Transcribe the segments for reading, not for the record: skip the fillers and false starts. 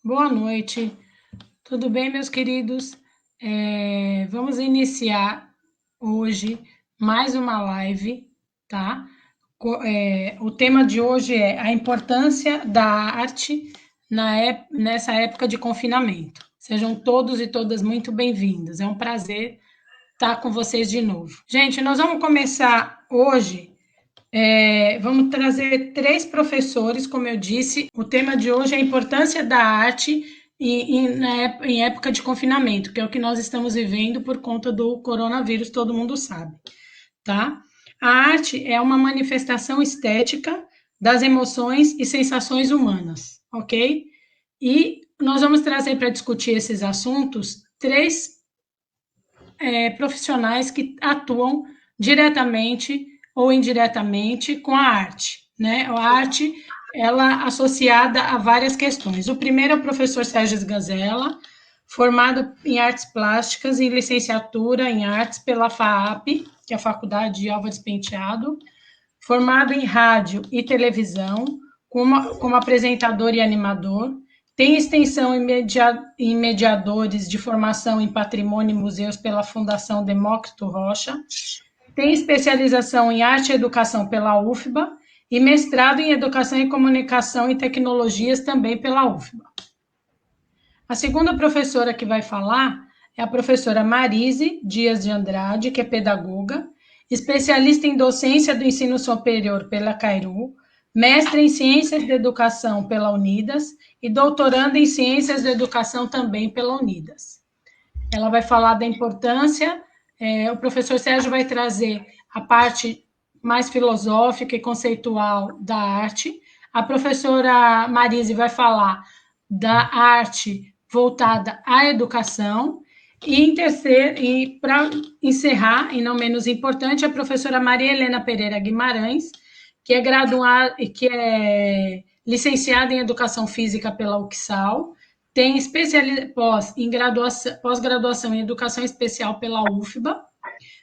Boa noite, tudo bem, meus queridos? Vamos iniciar hoje mais uma live, tá? O tema de hoje é a importância da arte nessa época de confinamento. Sejam todos e todas muito bem-vindos. É um prazer estar com vocês de novo. Gente, nós vamos começar hoje. Vamos trazer três professores, como eu disse. O tema de hoje é a importância da arte em época de confinamento, que é o que nós estamos vivendo por conta do coronavírus, todo mundo sabe, tá? A arte é uma manifestação estética das emoções e sensações humanas, ok? E nós vamos trazer para discutir esses assuntos três profissionais que atuam diretamente ou indiretamente com a arte, né? A arte, ela associada a várias questões. O primeiro é o professor Sérgio Gazella, formado em artes plásticas e licenciatura em artes pela FAAP, que é a Faculdade de Álvares Penteado, formado em rádio e televisão, como apresentador e animador, tem extensão em mediadores de formação em patrimônio e museus pela Fundação Demócrito Rocha, tem especialização em arte e educação pela UFBA e mestrado em educação e comunicação e tecnologias também pela UFBA. A segunda professora que vai falar é a professora Marise Dias de Andrade, que é pedagoga, especialista em docência do ensino superior pela Cairu, mestre em ciências da educação pela Unidas e doutoranda em ciências da educação também pela Unidas. Ela vai falar da importância, o professor Sérgio vai trazer a parte mais filosófica e conceitual da arte, a professora Marise vai falar da arte voltada à educação, e para encerrar, e não menos importante, a professora Maria Helena Pereira Guimarães, que é graduada e que é licenciada em Educação Física pela UXAL, tem pós-graduação em Educação Especial pela UFBA,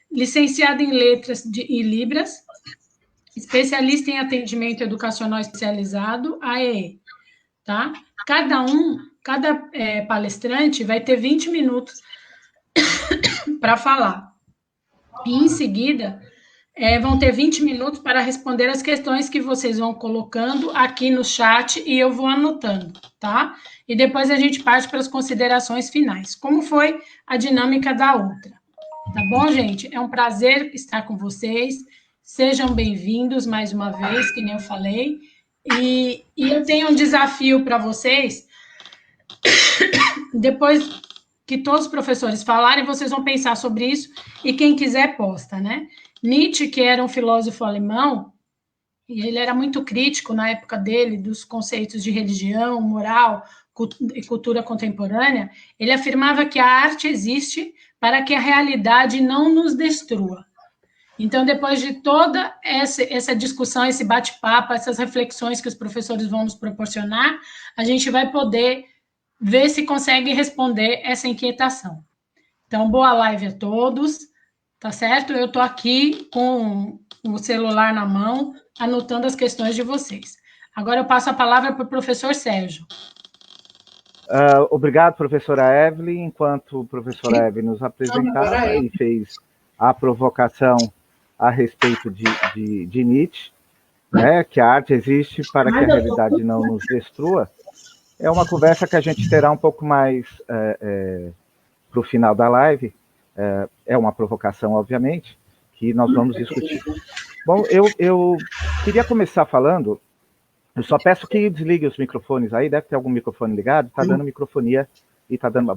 licenciada em Letras e Libras, especialista em Atendimento Educacional Especializado, AEE, tá? Cada palestrante vai ter 20 minutos para falar. E, em seguida, vão ter 20 minutos para responder as questões que vocês vão colocando aqui no chat e eu vou anotando, tá? E depois a gente parte para as considerações finais. Como foi a dinâmica da outra? Tá bom, gente? É um prazer estar com vocês. Sejam bem-vindos mais uma vez, que nem eu falei. E eu tenho um desafio para vocês. Depois que todos os professores falarem, vocês vão pensar sobre isso e quem quiser posta, né? Nietzsche, que era um filósofo alemão, e ele era muito crítico na época dele dos conceitos de religião, moral e cultura contemporânea, ele afirmava que a arte existe para que a realidade não nos destrua. Então, depois de toda essa discussão, esse bate-papo, essas reflexões que os professores vão nos proporcionar, a gente vai poder ver se consegue responder essa inquietação. Então, boa live a todos, tá certo? Eu estou aqui com o celular na mão, anotando as questões de vocês. Agora eu passo a palavra para o professor Sérgio. Obrigado, professora Evelyn. Enquanto a professora Evelyn nos apresentava e fez a provocação a respeito de Nietzsche, né, que a arte existe para que a realidade não nos destrua, é uma conversa que a gente terá um pouco mais para o final da live. É uma provocação, obviamente, que nós vamos discutir. Bom, eu queria começar falando. Eu só peço que desligue os microfones aí, deve ter algum microfone ligado, está dando microfonia e está dando...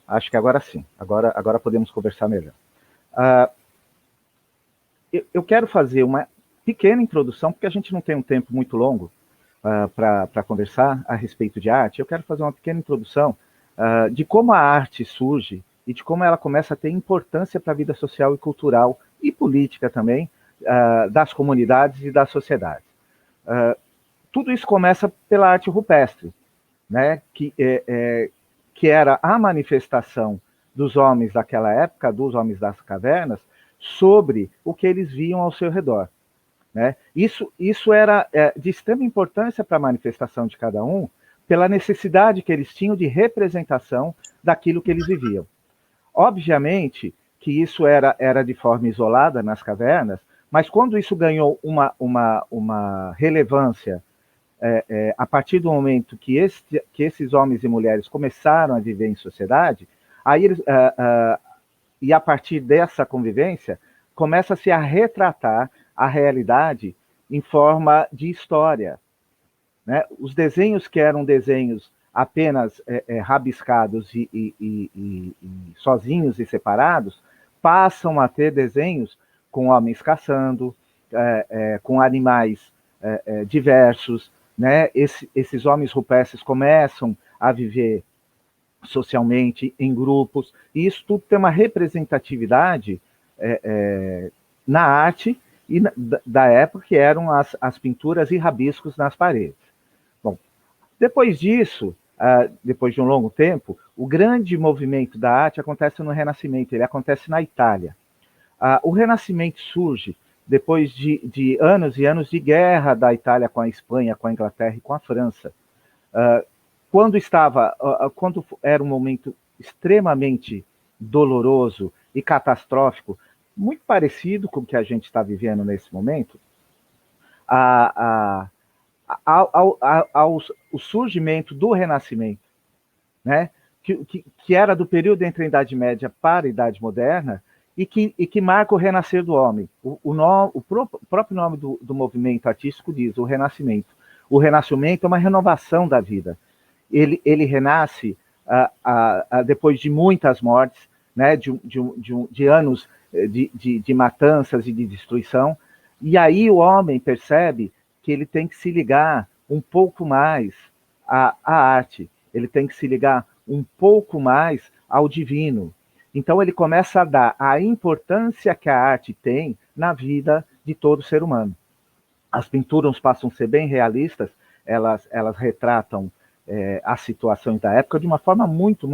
acho que agora sim, agora podemos conversar melhor. Eu quero fazer uma pequena introdução, porque a gente não tem um tempo muito longo para conversar a respeito de arte. Eu quero fazer uma pequena introdução de como a arte surge e de como ela começa a ter importância para a vida social e cultural e política também das comunidades e da sociedade. Tudo isso começa pela arte rupestre, né, que era a manifestação dos homens daquela época, dos homens das cavernas, sobre o que eles viam ao seu redor. Né? Isso era de extrema importância para a manifestação de cada um, pela necessidade que eles tinham de representação daquilo que eles viviam. Obviamente que isso era de forma isolada nas cavernas, mas quando isso ganhou uma relevância a partir do momento que esses homens e mulheres começaram a viver em sociedade, aí eles, e a partir dessa convivência, começa-se a retratar a realidade em forma de história. Né? Os desenhos que eram desenhos apenas rabiscados e sozinhos e separados, passam a ter desenhos com homens caçando, com animais diversos, né? Esses homens rupestres começam a viver socialmente em grupos, e isso tudo tem uma representatividade na arte e da época, que eram as pinturas e rabiscos nas paredes. Bom, depois disso, depois de um longo tempo, o grande movimento da arte acontece no Renascimento, ele acontece na Itália. O Renascimento surge depois de anos e anos de guerra da Itália com a Espanha, com a Inglaterra e com a França. Quando era um momento extremamente doloroso e catastrófico, muito parecido com o que a gente está vivendo nesse momento, o surgimento do Renascimento, né, que era do período entre a Idade Média para a Idade Moderna, e que marca o renascer do homem. O próprio nome do movimento artístico diz, o Renascimento. O Renascimento é uma renovação da vida. Ele renasce depois de muitas mortes, né, de anos de matanças e de destruição, e aí o homem percebe que ele tem que se ligar um pouco mais à arte, ele tem que se ligar um pouco mais ao divino. Então ele começa a dar a importância que a arte tem na vida de todo ser humano. As pinturas passam a ser bem realistas, elas retratam as situações da época de uma forma muito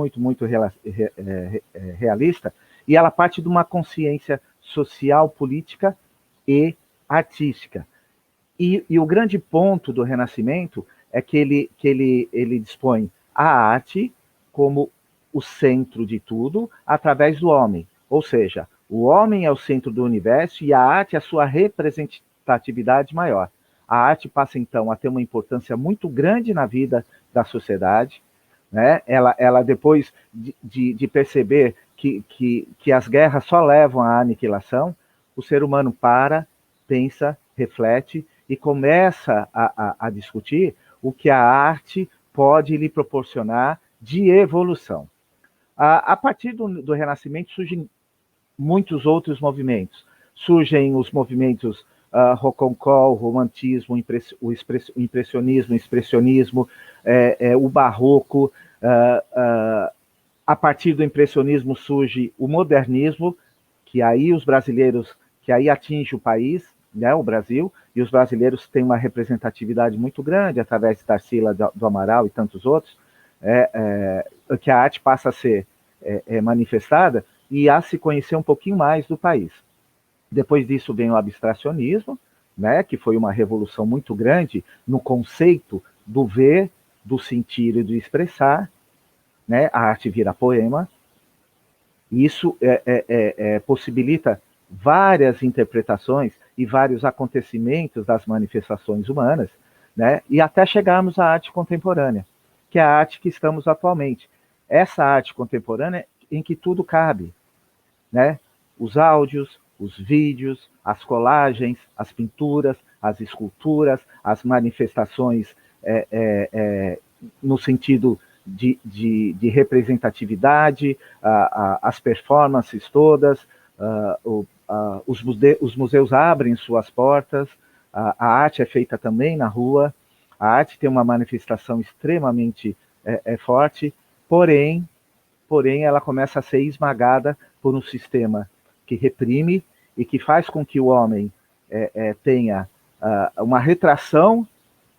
realista, e ela parte de uma consciência social, política e artística. E o grande ponto do Renascimento é que ele dispõe a arte como o centro de tudo através do homem. Ou seja, o homem é o centro do universo e a arte é a sua representatividade maior. A arte passa, então, a ter uma importância muito grande na vida da sociedade, né? Ela depois de perceber que as guerras só levam à aniquilação, o ser humano pensa, reflete e começa a discutir o que a arte pode lhe proporcionar de evolução. A partir do Renascimento surgem muitos outros movimentos. Surgem os movimentos rococó, o romantismo, o impressionismo, o expressionismo, o barroco. A partir do impressionismo surge o modernismo, que aí os brasileiros, que aí atinge o país, né, o Brasil, e os brasileiros têm uma representatividade muito grande através de Tarsila do Amaral e tantos outros, que a arte passa a ser manifestada e a se conhecer um pouquinho mais do país. Depois disso vem o abstracionismo, né, que foi uma revolução muito grande no conceito do ver, do sentir e do expressar, né? A arte vira poema. Isso possibilita várias interpretações e vários acontecimentos das manifestações humanas, né? E até chegarmos à arte contemporânea, que é a arte que estamos atualmente. Essa arte contemporânea em que tudo cabe, né? Os áudios, os vídeos, as colagens, as pinturas, as esculturas, as manifestações no sentido de representatividade, as performances todas, os museus abrem suas portas, a arte é feita também na rua, a arte tem uma manifestação extremamente forte, porém ela começa a ser esmagada por um sistema que reprime e que faz com que o homem tenha uma retração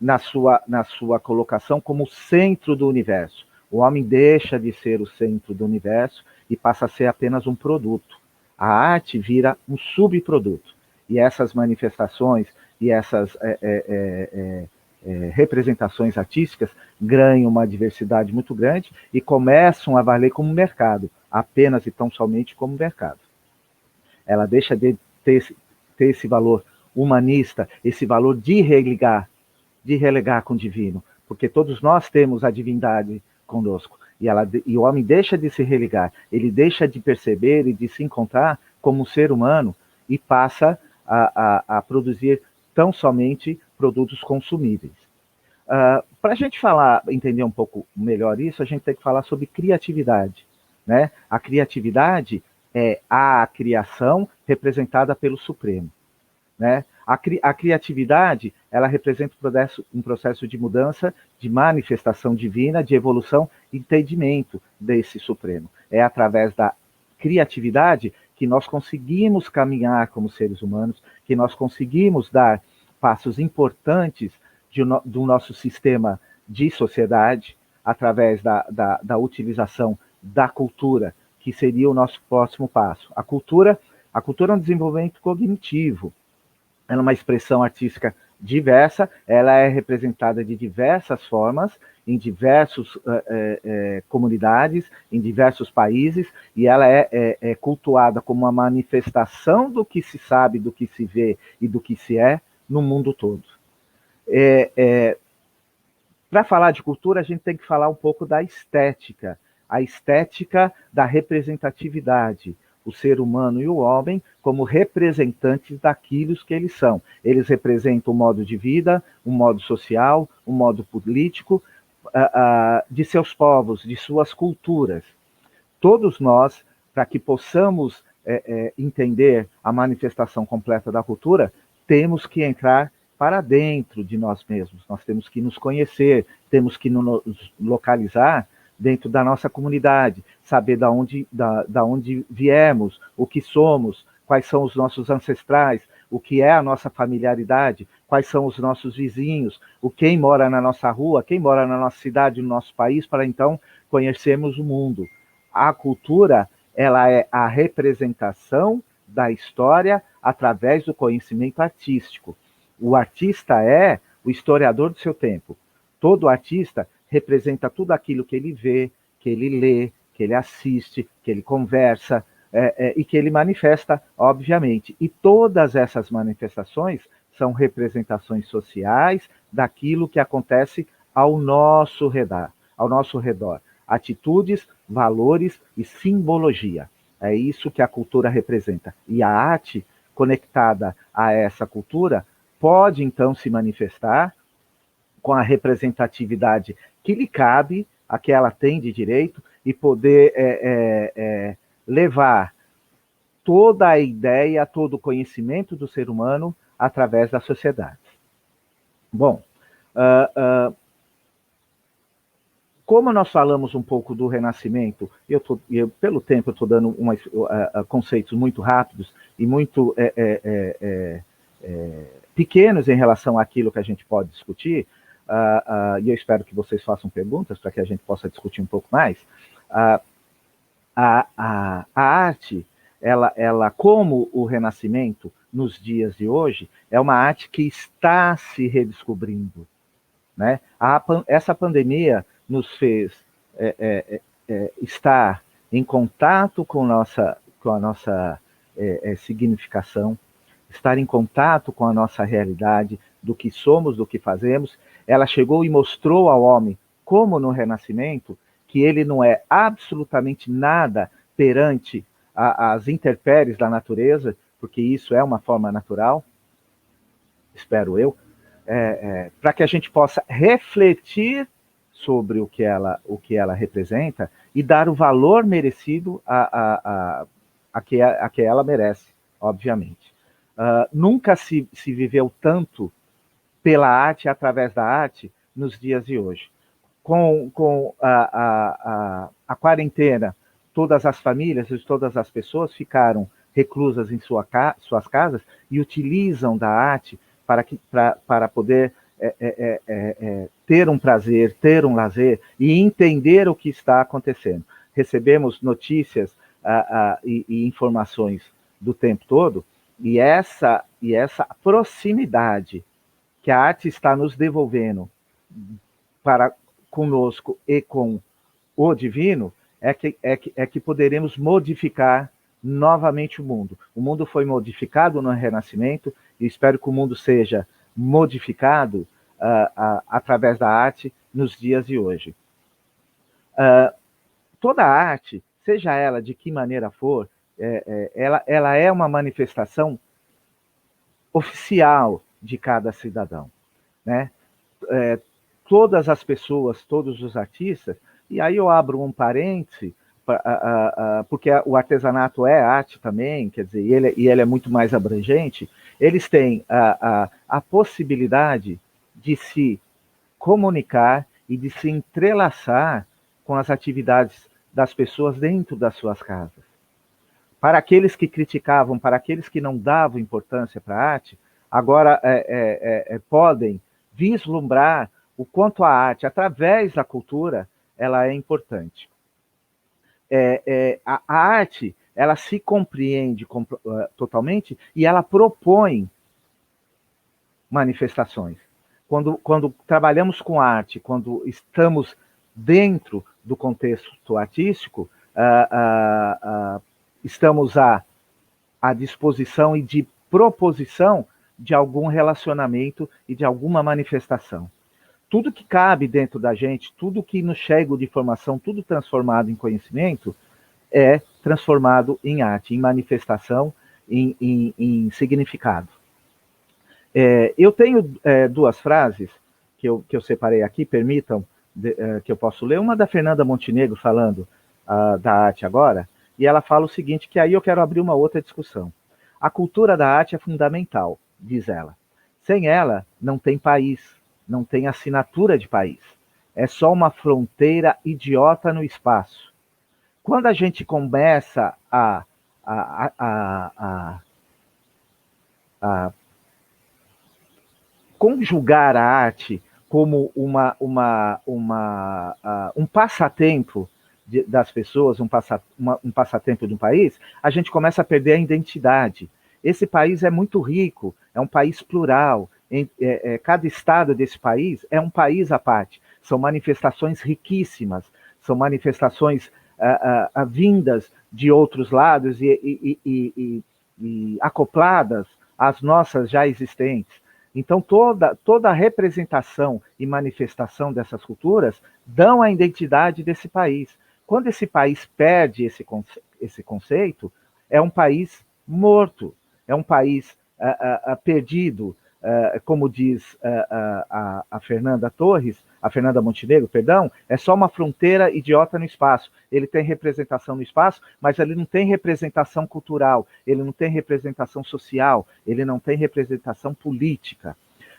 na sua colocação como centro do universo. O homem deixa de ser o centro do universo e passa a ser apenas um produto. A arte vira um subproduto. E essas manifestações e representações artísticas ganham uma diversidade muito grande e começam a valer como mercado, apenas e tão somente como mercado. Ela deixa de ter esse valor humanista, esse valor de relegar com o divino, porque todos nós temos a divindade conosco, e o homem deixa de se religar, ele deixa de perceber e de se encontrar como um ser humano e passa a produzir tão somente produtos consumíveis. Para a gente entender um pouco melhor isso, a gente tem que falar sobre criatividade, né? A criatividade é a criação representada pelo Supremo, né? A criatividade, ela representa um processo de mudança, de manifestação divina, de evolução e entendimento desse Supremo. É através da criatividade que nós conseguimos caminhar como seres humanos, que nós conseguimos dar passos importantes do nosso sistema de sociedade, através da utilização da cultura, que seria o nosso próximo passo. A cultura é um desenvolvimento cognitivo, ela é uma expressão artística diversa, ela é representada de diversas formas, em diversas comunidades, em diversos países, e ela é cultuada como uma manifestação do que se sabe, do que se vê e do que se é no mundo todo. Para falar de cultura, a gente tem que falar um pouco da estética, a estética da representatividade, o ser humano e o homem como representantes daquilo que eles são. Eles representam um modo de vida, um modo social, um modo político, de seus povos, de suas culturas. Todos nós, para que possamos entender a manifestação completa da cultura, temos que entrar para dentro de nós mesmos, nós temos que nos conhecer, temos que nos localizar dentro da nossa comunidade, saber da onde viemos, o que somos, quais são os nossos ancestrais, o que é a nossa familiaridade, quais são os nossos vizinhos, quem mora na nossa rua, quem mora na nossa cidade, no nosso país, para então conhecermos o mundo. A cultura, ela é a representação da história através do conhecimento artístico. O artista é o historiador do seu tempo. Todo artista representa tudo aquilo que ele vê, que ele lê, que ele assiste, que ele conversa e que ele manifesta, obviamente. E todas essas manifestações são representações sociais daquilo que acontece ao nosso redor. Atitudes, valores e simbologia. É isso que a cultura representa. E a arte, conectada a essa cultura, pode então se manifestar com a representatividade que lhe cabe, a que ela tem de direito, e poder levar toda a ideia, todo o conhecimento do ser humano através da sociedade. Bom, como nós falamos um pouco do Renascimento, pelo tempo eu estou dando conceitos muito rápidos e muito pequenos em relação àquilo que a gente pode discutir, e eu espero que vocês façam perguntas para que a gente possa discutir um pouco mais. A arte, ela, como o Renascimento nos dias de hoje, é uma arte que está se redescobrindo, né? Essa pandemia nos fez estar em contato com a nossa significação, estar em contato com a nossa realidade, do que somos, do que fazemos. Ela chegou e mostrou ao homem, como no Renascimento, que ele não é absolutamente nada perante as intempéries da natureza, porque isso é uma forma natural, espero eu, para que a gente possa refletir sobre o que ela representa e dar o valor merecido a que ela merece, obviamente. Nunca se viveu tanto pela arte, através da arte, nos dias de hoje. Com a quarentena, todas as famílias e todas as pessoas ficaram reclusas em suas casas e utilizam da arte para poder ter um prazer, ter um lazer e entender o que está acontecendo. Recebemos notícias e informações do tempo todo, e essa proximidade que a arte está nos devolvendo para conosco e com o divino, é que poderemos modificar novamente o mundo. O mundo foi modificado no Renascimento e espero que o mundo seja modificado através da arte nos dias de hoje. Toda arte, seja ela de que maneira for, ela é uma manifestação oficial de cada cidadão, né? Todas as pessoas, todos os artistas, e aí eu abro um parêntese, porque o artesanato é arte também, quer dizer, e ele é muito mais abrangente, eles têm a possibilidade de se comunicar e de se entrelaçar com as atividades das pessoas dentro das suas casas. Para aqueles que criticavam, para aqueles que não davam importância para a arte, agora podem vislumbrar o quanto a arte, através da cultura, ela é importante. A arte, ela se compreende totalmente e ela propõe manifestações. Quando trabalhamos com arte, quando estamos dentro do contexto artístico, estamos à disposição e de proposição de algum relacionamento e de alguma manifestação. Tudo que cabe dentro da gente, tudo que nos chega de informação, tudo transformado em conhecimento, é transformado em arte, em manifestação, em significado. Eu tenho duas frases que eu separei aqui, permitam que eu posso ler. Uma da Fernanda Montenegro falando da arte agora, e ela fala o seguinte, que aí eu quero abrir uma outra discussão. A cultura da arte é fundamental, diz ela. Sem ela, não tem país, não tem assinatura de país. É só uma fronteira idiota no espaço. Quando a gente começa a conjugar a arte como um passatempo das pessoas, um passatempo de um país, a gente começa a perder a identidade. Esse país é muito rico, é um país plural, cada estado desse país é um país à parte. São manifestações riquíssimas, são manifestações vindas de outros lados e acopladas às nossas já existentes. Então, toda a representação e manifestação dessas culturas dão a identidade desse país. Quando esse país perde esse conceito, é um país morto, é um país perdido, como diz a Fernanda Montenegro, perdão, é só uma fronteira idiota no espaço. Ele tem representação no espaço, mas ele não tem representação cultural, ele não tem representação social, ele não tem representação política.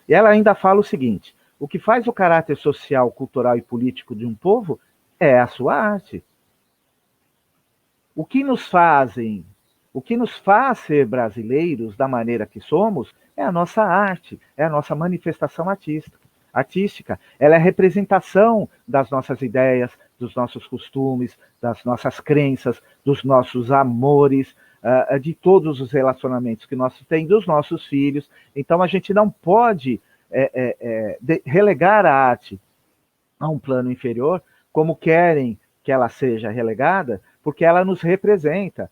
E ela ainda fala o seguinte, o que faz o caráter social, cultural e político de um povo é a sua arte. O que nos faz ser brasileiros da maneira que somos é a nossa arte, é a nossa manifestação artística. Ela é a representação das nossas ideias, dos nossos costumes, das nossas crenças, dos nossos amores, de todos os relacionamentos que nós temos, dos nossos filhos. Então a gente não pode relegar a arte a um plano inferior, como querem que ela seja relegada, porque ela nos representa.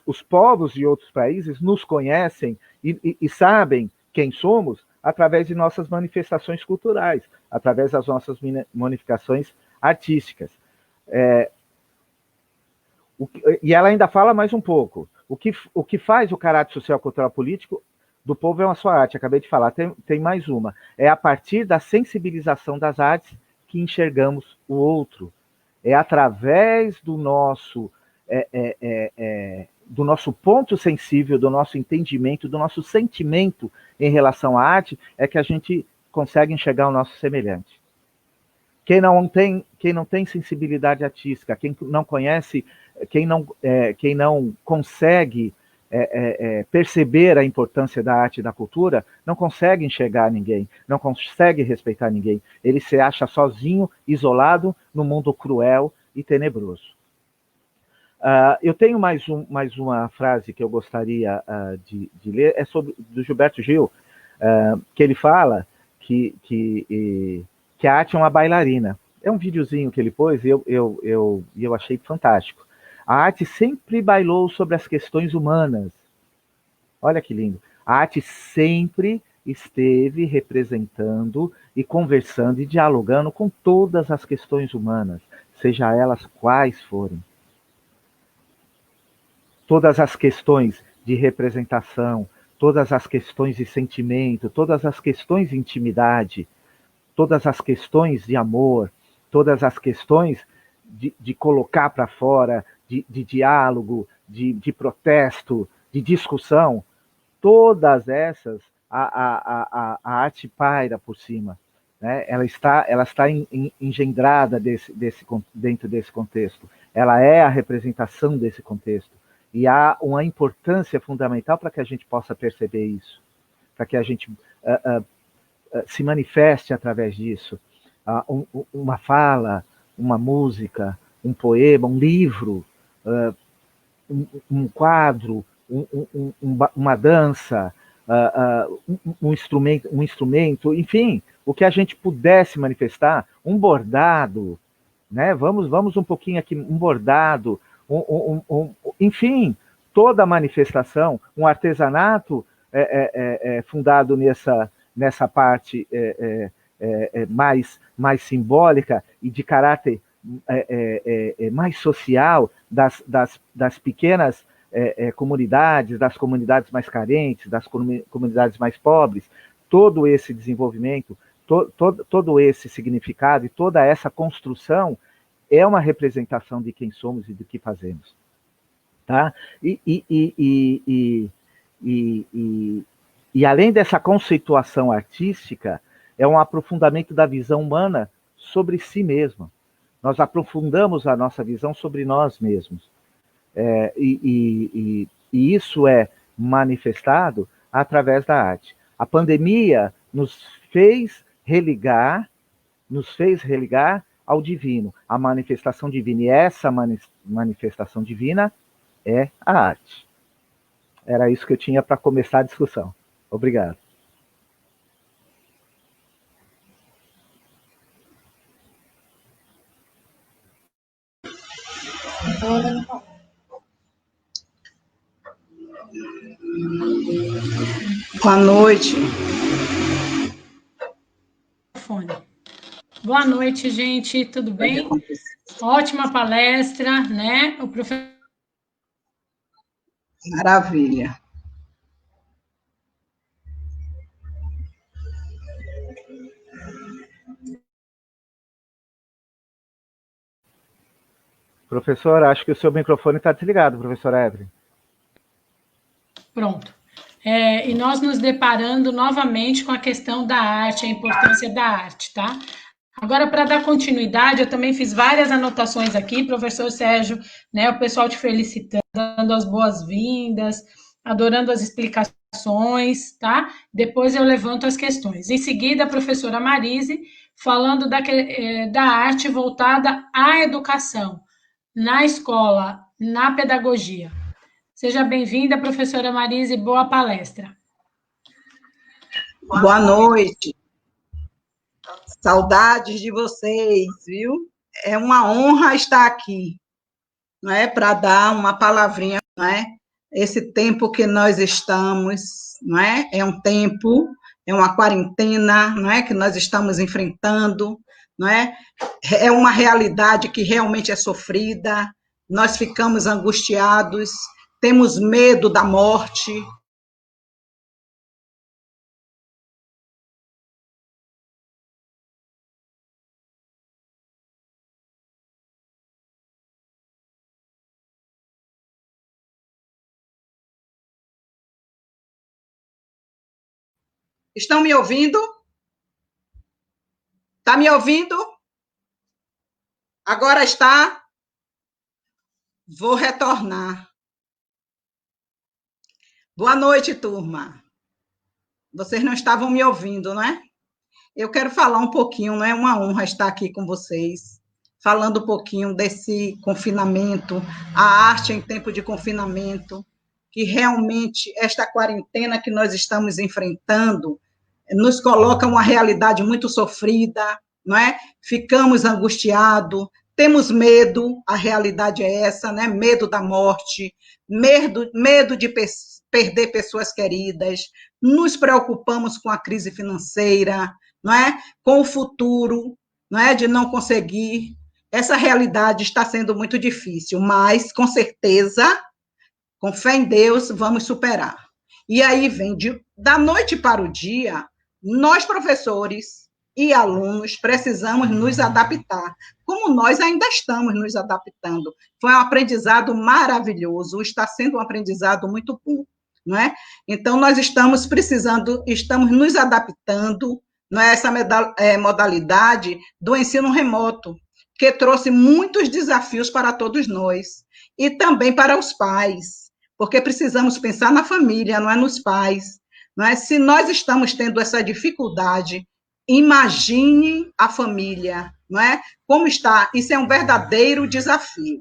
Os povos de outros países nos conhecem e sabem quem somos através de nossas manifestações culturais, através das nossas manifestações artísticas. E ela ainda fala mais um pouco. O que faz o caráter social, cultural e político do povo é a sua arte. Acabei de falar, tem mais uma. É a partir da sensibilização das artes que enxergamos o outro. É através do nosso ponto sensível, do nosso entendimento, do nosso sentimento em relação à arte, é que a gente consegue enxergar o nosso semelhante. Quem não tem sensibilidade artística, quem não conhece, quem não consegue perceber a importância da arte e da cultura, não consegue enxergar ninguém, não consegue respeitar ninguém. Ele se acha sozinho, isolado, no mundo cruel e tenebroso. Eu tenho mais uma frase que eu gostaria de ler, do Gilberto Gil, que ele fala que a arte é uma bailarina. É um videozinho que ele pôs e eu achei fantástico. A arte sempre bailou sobre as questões humanas. Olha que lindo. A arte sempre esteve representando e conversando e dialogando com todas as questões humanas, seja elas quais forem. Todas as questões de representação, todas as questões de sentimento, todas as questões de intimidade, todas as questões de amor, todas as questões de colocar para fora, de diálogo, de protesto, de discussão, todas essas a arte paira por cima. Né? Ela está engendrada dentro desse contexto. Ela é a representação desse contexto. E há uma importância fundamental para que a gente possa perceber isso, para que a gente se manifeste através disso. Uma fala, uma música, um poema, um livro, um quadro, uma dança, um instrumento, enfim, o que a gente pudesse manifestar, um bordado, né? Vamos um pouquinho aqui, um bordado, enfim, toda manifestação, um artesanato fundado nessa parte mais simbólica e de caráter mais social das pequenas comunidades, das comunidades mais carentes, das comunidades mais pobres, todo esse desenvolvimento, todo esse significado e toda essa construção é uma representação de quem somos e do que fazemos. Tá? E além dessa conceituação artística, é um aprofundamento da visão humana sobre si mesma. Nós aprofundamos a nossa visão sobre nós mesmos. E isso é manifestado através da arte. A pandemia nos fez religar ao divino, a manifestação divina. E essa manifestação divina é a arte. Era isso que eu tinha para começar a discussão. Obrigado. Boa noite. Boa noite, gente. Tudo bem? Ótima palestra, né? O professor... Maravilha. Professor, acho que o seu microfone está desligado, professor Evelyn. Pronto. E nós nos deparando novamente com a questão da arte, a importância da arte, tá? Agora, para dar continuidade, eu também fiz várias anotações aqui, professor Sérgio, né, o pessoal te felicitando, dando as boas-vindas, adorando as explicações, tá? Depois eu levanto as questões. Em seguida, a professora Marise, falando da arte voltada à educação, na escola, na pedagogia. Seja bem-vinda, professora Marise, boa palestra. Boa noite. Saudades de vocês, viu? É uma honra estar aqui, não é? Para dar uma palavrinha, não é? Esse tempo que nós estamos, não é? É um tempo, é uma quarentena, não é? Que nós estamos enfrentando, não é? É uma realidade que realmente é sofrida, nós ficamos angustiados, temos medo da morte. Estão me ouvindo? Está me ouvindo? Agora está? Vou retornar. Boa noite, turma. Vocês não estavam me ouvindo, não é? Eu quero falar um pouquinho, não é uma honra estar aqui com vocês, falando um pouquinho desse confinamento, a arte em tempo de confinamento, que realmente esta quarentena que nós estamos enfrentando nos coloca uma realidade muito sofrida, não é? Ficamos angustiados, temos medo, a realidade é essa, né? Medo da morte, medo de perder pessoas queridas, nos preocupamos com a crise financeira, não é? Com o futuro, não é? De não conseguir. Essa realidade está sendo muito difícil, mas, com certeza, com fé em Deus, vamos superar. E aí vem, da noite para o dia, nós, professores e alunos, precisamos nos adaptar, como nós ainda estamos nos adaptando. Foi um aprendizado maravilhoso, está sendo um aprendizado muito bom, não é? Então, nós estamos precisando, estamos nos adaptando, não é, essa modalidade do ensino remoto, que trouxe muitos desafios para todos nós, e também para os pais, porque precisamos pensar na família, não é nos pais. Não é? Se nós estamos tendo essa dificuldade, imagine a família, não é? Como está? Isso é um verdadeiro desafio,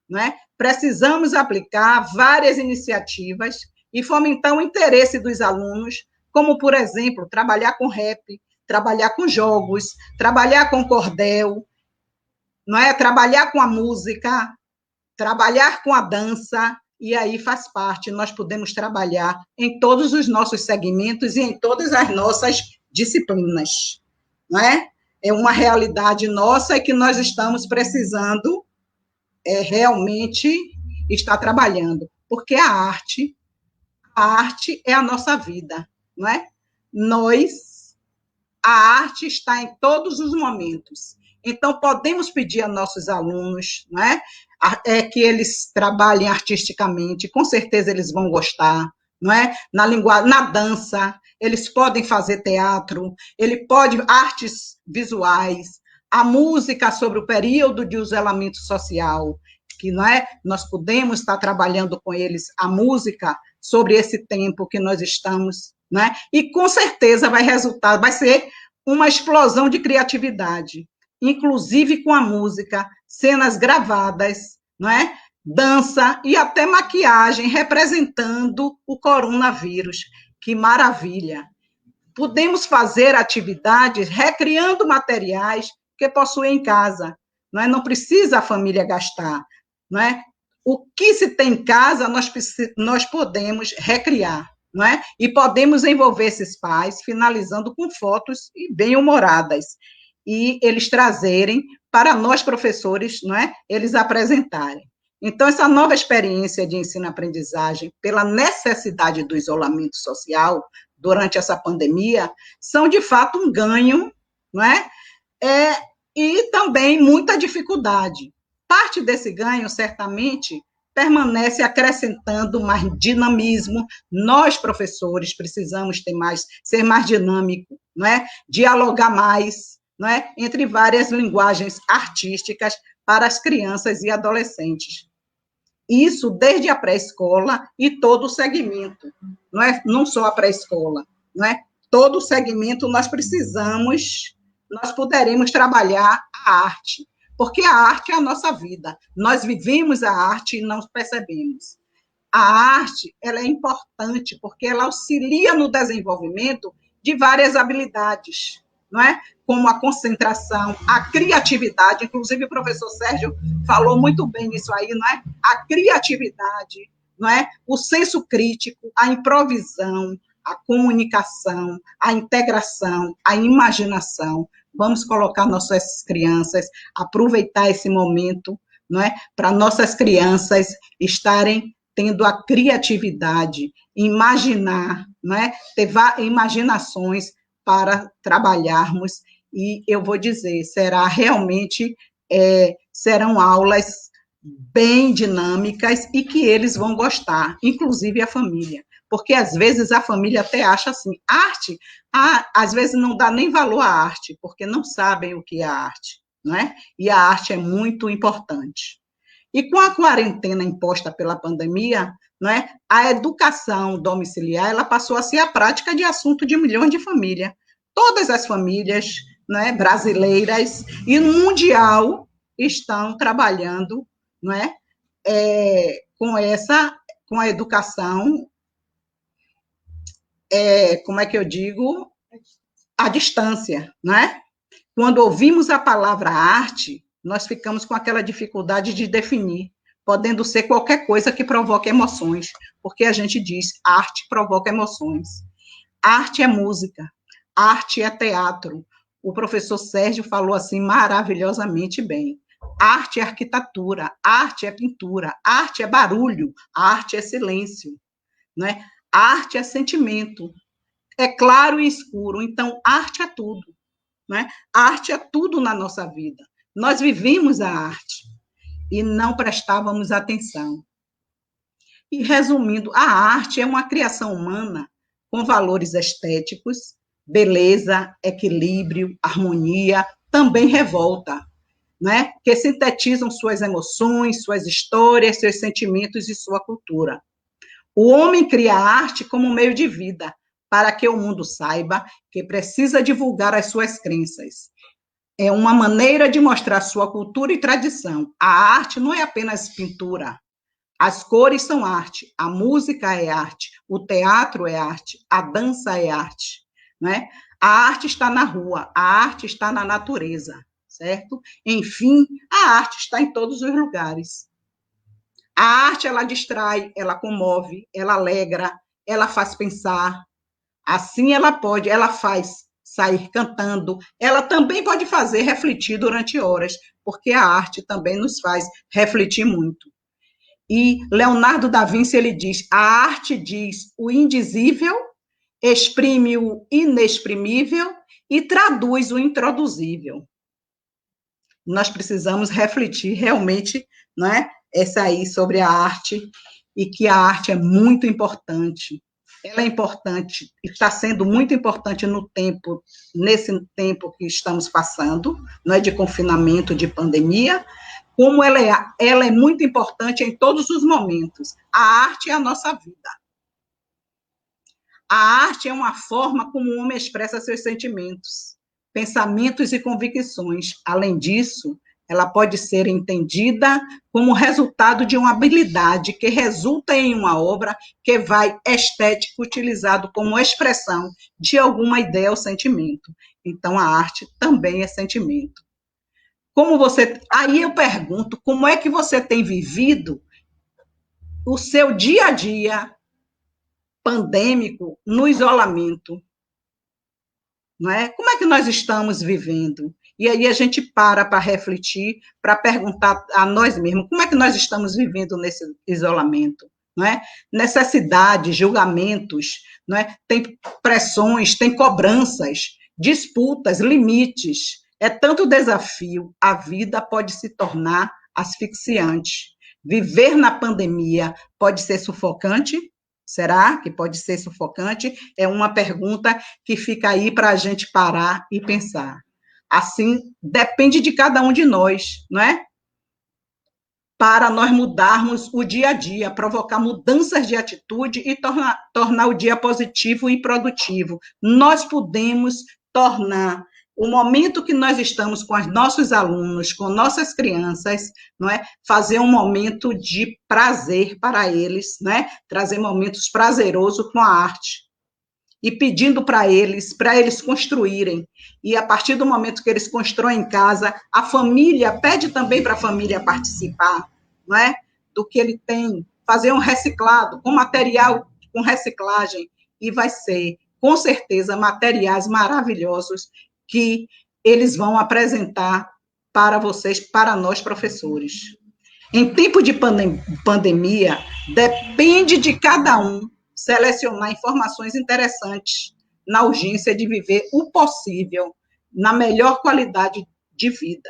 não é? Precisamos aplicar várias iniciativas e fomentar o interesse dos alunos, como, por exemplo, trabalhar com rap, trabalhar com jogos, trabalhar com cordel, não é? Trabalhar com a música, trabalhar com a dança, e aí faz parte, nós podemos trabalhar em todos os nossos segmentos e em todas as nossas disciplinas, não é? É uma realidade nossa e que nós estamos precisando realmente estar trabalhando, porque a arte é a nossa vida, não é? A arte está em todos os momentos. Então, podemos pedir a nossos alunos, não é? Que eles trabalhem artisticamente, com certeza eles vão gostar, não é? Na linguagem, na dança, eles podem fazer teatro, ele pode artes visuais, a música sobre o período de isolamento social, que não é? Nós podemos estar trabalhando com eles a música sobre esse tempo que nós estamos, não é? E com certeza vai ser uma explosão de criatividade, inclusive com a música, cenas gravadas, não é? Dança e até maquiagem representando o coronavírus. Que maravilha! Podemos fazer atividades recriando materiais que possuem em casa, não é? Não precisa a família gastar, não é? O que se tem em casa, nós podemos recriar, não é? E podemos envolver esses pais, finalizando com fotos bem-humoradas, e eles trazerem para nós, professores, não é? Eles apresentarem. Então, essa nova experiência de ensino-aprendizagem, pela necessidade do isolamento social, durante essa pandemia, são, de fato, um ganho, não é? E também muita dificuldade. Parte desse ganho, certamente, permanece acrescentando mais dinamismo. Nós, professores, precisamos ser mais dinâmico, não é? Dialogar mais, não é? Entre várias linguagens artísticas para as crianças e adolescentes. Isso desde a pré-escola e todo o segmento, não é? Não só a pré-escola, não é? Todo o segmento nós poderemos trabalhar a arte, porque a arte é a nossa vida. Nós vivemos a arte e não percebemos. A arte, ela é importante porque ela auxilia no desenvolvimento de várias habilidades, não é? Como a concentração, a criatividade, inclusive o professor Sérgio falou muito bem nisso aí, não é? A criatividade, não é? O senso crítico, a improvisação, a comunicação, a integração, a imaginação. Vamos colocar nossas crianças, aproveitar esse momento, não é? Para nossas crianças estarem tendo a criatividade, imaginar, não é? Ter imaginações para trabalharmos, e eu vou dizer, serão aulas bem dinâmicas e que eles vão gostar, inclusive a família, porque às vezes a família até acha assim, arte, às vezes não dá nem valor à arte, porque não sabem o que é arte, não é? E a arte é muito importante. E com a quarentena imposta pela pandemia, não é? A educação domiciliar ela passou a ser a prática de assunto de milhões de famílias. Todas as famílias, não é, brasileiras e mundial estão trabalhando, não é, com a educação, como é que eu digo? à distância, não é? Quando ouvimos a palavra arte, nós ficamos com aquela dificuldade de definir, podendo ser qualquer coisa que provoque emoções, porque a gente diz, arte provoca emoções. Arte é música, arte é teatro. O professor Sérgio falou assim maravilhosamente bem. Arte é arquitetura, arte é pintura, arte é barulho, arte é silêncio, né? Arte é sentimento, é claro e escuro, então arte é tudo, né? Arte é tudo na nossa vida. Nós vivimos a arte e não prestávamos atenção. E resumindo, a arte é uma criação humana com valores estéticos, beleza, equilíbrio, harmonia, também revolta, né? Que sintetizam suas emoções, suas histórias, seus sentimentos e sua cultura. O homem cria a arte como meio de vida, para que o mundo saiba que precisa divulgar as suas crenças. É uma maneira de mostrar sua cultura e tradição. A arte não é apenas pintura. As cores são arte, a música é arte, o teatro é arte, a dança é arte, né? A arte está na rua, a arte está na natureza, certo? Enfim, a arte está em todos os lugares. A arte, ela distrai, ela comove, ela alegra, ela faz pensar. Assim ela faz sair cantando, ela também pode fazer refletir durante horas, porque a arte também nos faz refletir muito. E Leonardo da Vinci, ele diz, a arte diz o indizível, exprime o inexprimível e traduz o intraduzível. Nós precisamos refletir realmente, não é? Essa aí sobre a arte, e que a arte é muito importante. Ela é importante, está sendo muito importante no tempo, nesse tempo que estamos passando, não é, de confinamento, de pandemia, como ela é muito importante em todos os momentos. A arte é a nossa vida. A arte é uma forma como o homem expressa seus sentimentos, pensamentos e convicções. Além disso, ela pode ser entendida como resultado de uma habilidade que resulta em uma obra que vai estética utilizado como expressão de alguma ideia ou sentimento. Então, a arte também é sentimento. Aí eu pergunto, como é que você tem vivido o seu dia a dia pandêmico no isolamento? Não é? Como é que nós estamos vivendo? E aí a gente para refletir, para perguntar a nós mesmos, como é que nós estamos vivendo nesse isolamento? Não é? Necessidades, julgamentos, não é? Tem pressões, tem cobranças, disputas, limites. É tanto desafio, a vida pode se tornar asfixiante. Viver na pandemia pode ser sufocante? Será que pode ser sufocante? É uma pergunta que fica aí para a gente parar e pensar. Assim, depende de cada um de nós, não é? Para nós mudarmos o dia a dia, provocar mudanças de atitude e tornar o dia positivo e produtivo. Nós podemos tornar o momento que nós estamos com os nossos alunos, com nossas crianças, não é? Fazer um momento de prazer para eles, né? Trazer momentos prazerosos com a arte. E pedindo para eles construírem. E a partir do momento que eles constroem em casa, a família pede também para a família participar, não é? Do que ele tem, fazer um reciclado, com material, com reciclagem, e vai ser, com certeza, materiais maravilhosos que eles vão apresentar para vocês, para nós, professores. Em tempo de pandemia, depende de cada um selecionar informações interessantes na urgência de viver o possível, na melhor qualidade de vida.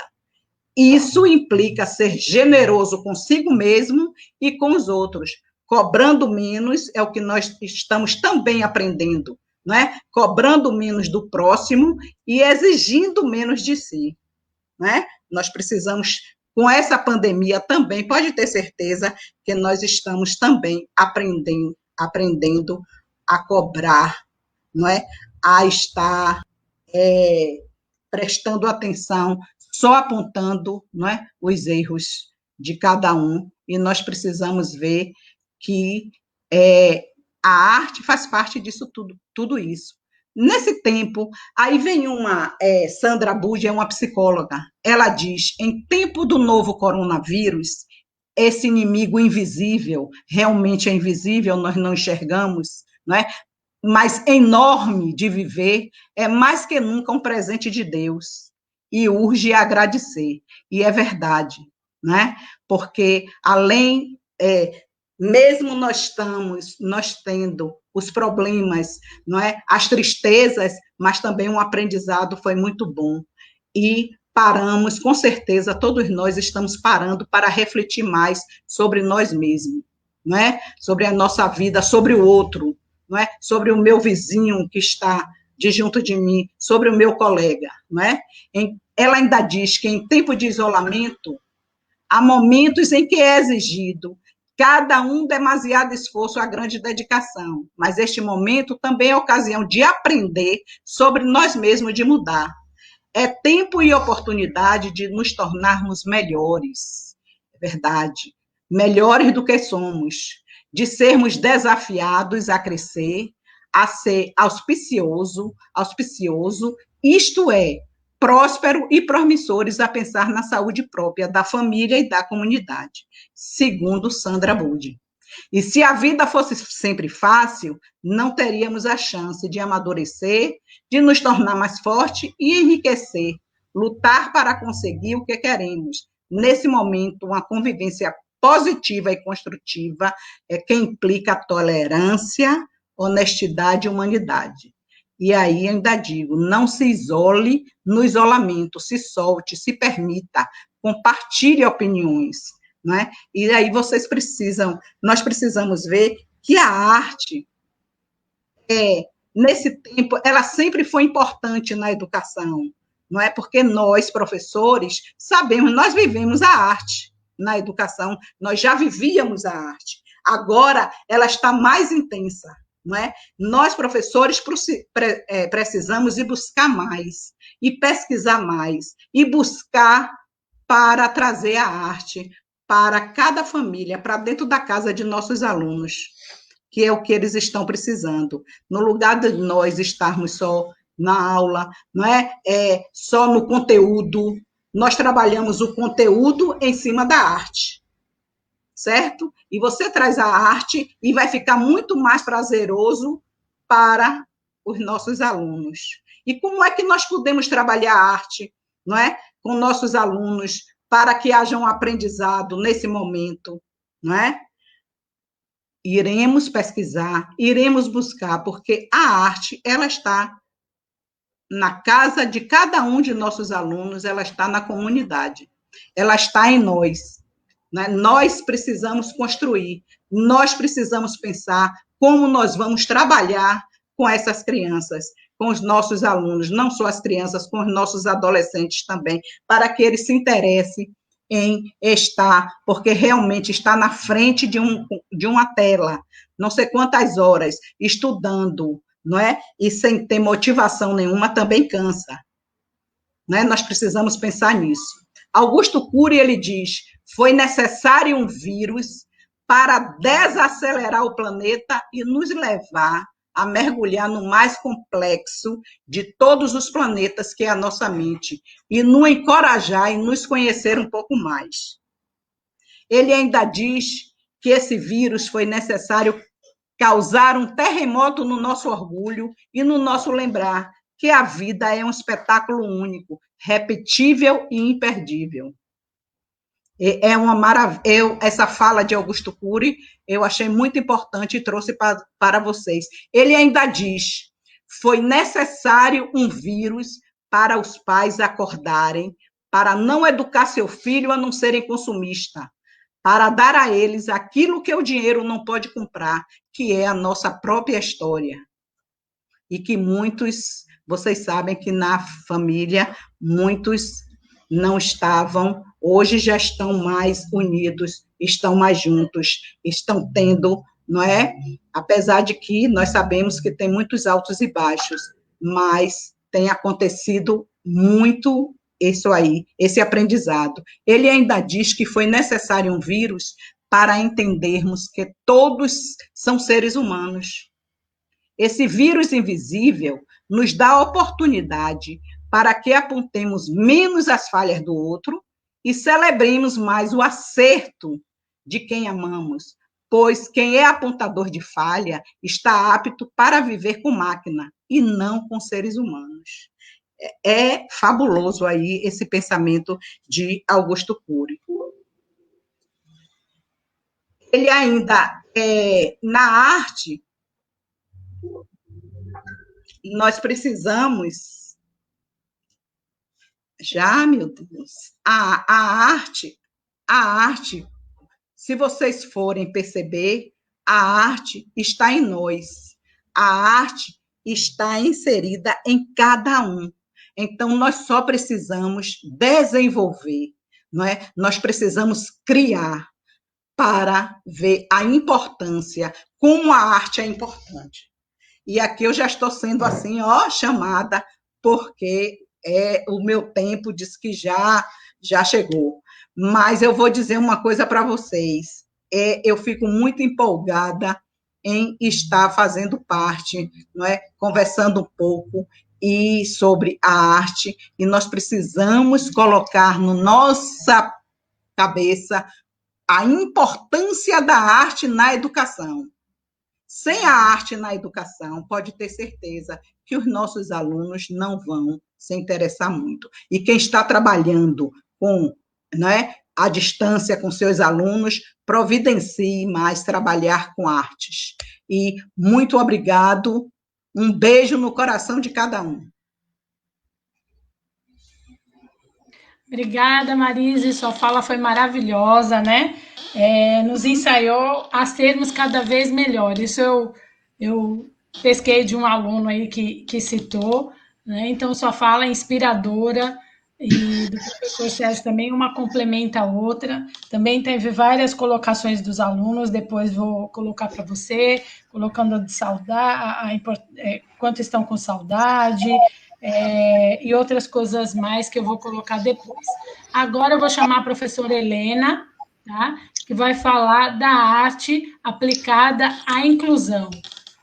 Isso implica ser generoso consigo mesmo e com os outros. Cobrando menos é o que nós estamos também aprendendo, né? Cobrando menos do próximo e exigindo menos de si, né? Nós precisamos, com essa pandemia também, pode ter certeza que nós estamos também aprendendo a cobrar, não é? A estar prestando atenção, só apontando, não é, os erros de cada um, e nós precisamos ver que a arte faz parte disso tudo isso. Nesse tempo, aí vem Sandra Budi, é uma psicóloga, ela diz, em tempo do novo coronavírus, esse inimigo invisível, realmente é invisível, nós não enxergamos, não é? Mas enorme de viver, é mais que nunca um presente de Deus, e urge agradecer, e é verdade, né? Porque além, mesmo nós tendo os problemas, não é? As tristezas, mas também um aprendizado foi muito bom, e paramos, com certeza, todos nós estamos parando para refletir mais sobre nós mesmos, não é? Sobre a nossa vida, sobre o outro, não é? Sobre o meu vizinho que está junto de mim, sobre o meu colega, não é? Ela ainda diz que em tempo de isolamento há momentos em que é exigido cada um demasiado esforço, a grande dedicação, mas este momento também é ocasião de aprender sobre nós mesmos, de mudar. É tempo e oportunidade de nos tornarmos melhores, é verdade, melhores do que somos, de sermos desafiados a crescer, a ser auspicioso, isto é, próspero e promissores a pensar na saúde própria da família e da comunidade, segundo Sandra Budi. E se a vida fosse sempre fácil, não teríamos a chance de amadurecer, de nos tornar mais fortes e enriquecer, lutar para conseguir o que queremos. Nesse momento, uma convivência positiva e construtiva é que implica tolerância, honestidade e humanidade. E aí ainda digo, não se isole no isolamento, se solte, se permita, compartilhe opiniões, não é? E aí nós precisamos ver que a arte, nesse tempo, ela sempre foi importante na educação, não é? Porque nós, professores, sabemos, nós vivemos a arte na educação, nós já vivíamos a arte. Agora, ela está mais intensa, não é? Nós, professores, precisamos ir buscar mais, e pesquisar mais, e buscar para trazer a arte para cada família, para dentro da casa de nossos alunos, que é o que eles estão precisando. No lugar de nós estarmos só na aula, não é? Só no conteúdo, nós trabalhamos o conteúdo em cima da arte, certo? E você traz a arte e vai ficar muito mais prazeroso para os nossos alunos. E como é que nós podemos trabalhar a arte, não é? Com nossos alunos, para que haja um aprendizado nesse momento, não é? Iremos pesquisar, iremos buscar, porque a arte, ela está na casa de cada um de nossos alunos, ela está na comunidade, ela está em nós, né? Nós precisamos construir, nós precisamos pensar como nós vamos trabalhar com essas crianças, com os nossos alunos, não só as crianças, com os nossos adolescentes também, para que eles se interessem em estar, porque realmente está na frente de uma tela, não sei quantas horas, estudando, não é? E sem ter motivação nenhuma também cansa, né? Nós precisamos pensar nisso. Augusto Cury, ele diz, foi necessário um vírus para desacelerar o planeta e nos levar a mergulhar no mais complexo de todos os planetas, que é a nossa mente, e nos encorajar e nos conhecer um pouco mais. Ele ainda diz que esse vírus foi necessário causar um terremoto no nosso orgulho e no nosso lembrar que a vida é um espetáculo único, repetível e imperdível. É uma maravilha. Essa fala de Augusto Cury eu achei muito importante e trouxe para vocês. Ele ainda diz: foi necessário um vírus para os pais acordarem, para não educar seu filho a não serem consumistas, para dar a eles aquilo que o dinheiro não pode comprar, que é a nossa própria história. E que muitos, vocês sabem que na família, muitos não estavam, hoje já estão mais unidos, estão mais juntos, estão tendo, não é? Apesar de que nós sabemos que tem muitos altos e baixos, mas tem acontecido muito isso aí, esse aprendizado. Ele ainda diz que foi necessário um vírus para entendermos que todos são seres humanos. Esse vírus invisível nos dá a oportunidade para que apontemos menos as falhas do outro e celebremos mais o acerto de quem amamos, pois quem é apontador de falha está apto para viver com máquina e não com seres humanos. É fabuloso aí esse pensamento de Augusto Cury. Ele ainda, na arte, nós precisamos... Já, meu Deus, a arte, se vocês forem perceber, a arte está em nós, a arte está inserida em cada um. Então, nós só precisamos desenvolver, não é? Nós precisamos criar para ver a importância, como a arte é importante. E aqui eu já estou sendo assim, chamada, porque o meu tempo diz que já chegou. Mas eu vou dizer uma coisa para vocês. Eu fico muito empolgada em estar fazendo parte, não é? Conversando um pouco sobre a arte, e nós precisamos colocar na nossa cabeça a importância da arte na educação. Sem a arte na educação, pode ter certeza que os nossos alunos não vão se interessar muito. E quem está trabalhando com, a distância com seus alunos, providencie mais trabalhar com artes. E muito obrigado, um beijo no coração de cada um. Obrigada, Marise, sua fala foi maravilhosa, né? Nos ensaiou a sermos cada vez melhores. Isso eu pesquei de um aluno aí que citou, né? Então, sua fala é inspiradora, e do professor Sérgio também, uma complementa a outra. Também teve várias colocações dos alunos, depois vou colocar para você, colocando de saudade, quanto estão com saudade, e outras coisas mais que eu vou colocar depois. Agora eu vou chamar a professora Helena, tá? Que vai falar da arte aplicada à inclusão.